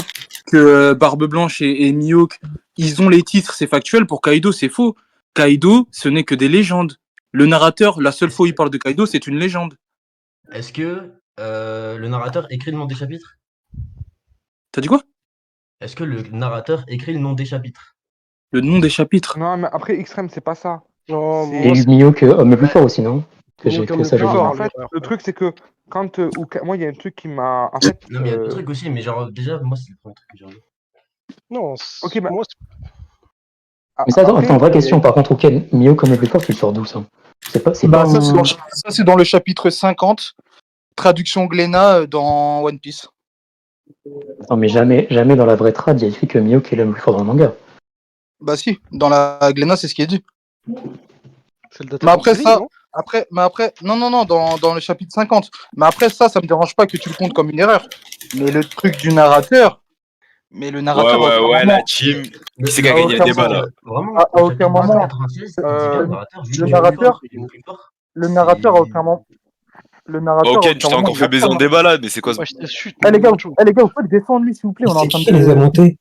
que Barbe Blanche et Mihawk, ils ont les titres, c'est factuel. Pour Kaido, c'est faux. Kaido, ce n'est que des légendes. Le narrateur, la seule fois où il parle de Kaido, c'est une légende. Est-ce que le narrateur écrit le nom des chapitres? T'as dit quoi? Est-ce que le narrateur écrit le nom des chapitres? Le nom des chapitres. Non, mais après, Extrême, c'est pas ça. Non, C'est- Et moi, Mihawk, homme le plus fort aussi, non? Que j'ai Mihawk, que homme ça, le plus j'ai dit. fort. En fait, le truc, c'est que quand. Moi, il y a un truc qui m'a. En fait. Non, mais il y a deux trucs aussi, mais genre, déjà, moi, c'est le premier truc que j'ai envie. Non, Ok, bah, moi, Mais ça, après, attends, vraie question, par contre, Ken, Mihawk, homme le plus fort, tu le sors d'où ça? C'est pas. Bah, un- ça, c'est dans le chapitre 50, traduction Glénat dans One Piece. Non, mais jamais dans la vraie trad, il y a écrit que Mihawk est l'homme le plus fort dans le manga. Bah si, dans la Glénat, c'est ce qui est dit. c'est le data Mais après Family, ça, non non, dans le chapitre 50. Mais après ça me dérange pas que tu le comptes comme une erreur. Mais le truc du narrateur, Ouais, vraiment, la team. Qui c'est qui a à gagné le aucun débat, moment- là? Vraiment, à au aucun chapitre moment, 96, il dit bien le narrateur, vu le qu'il est le plus fort, narrateur, il est le plus fort. le narrateur à aucun moment, le narrateur à Ok, tu aucun t'es moment, encore il fait baiser en affirme. débat, là, mais c'est quoi ce... Ouais, je te chute. Eh les gars, vous pouvez descendre lui s'il vous plaît, on est en C'est train qui de. les a montés?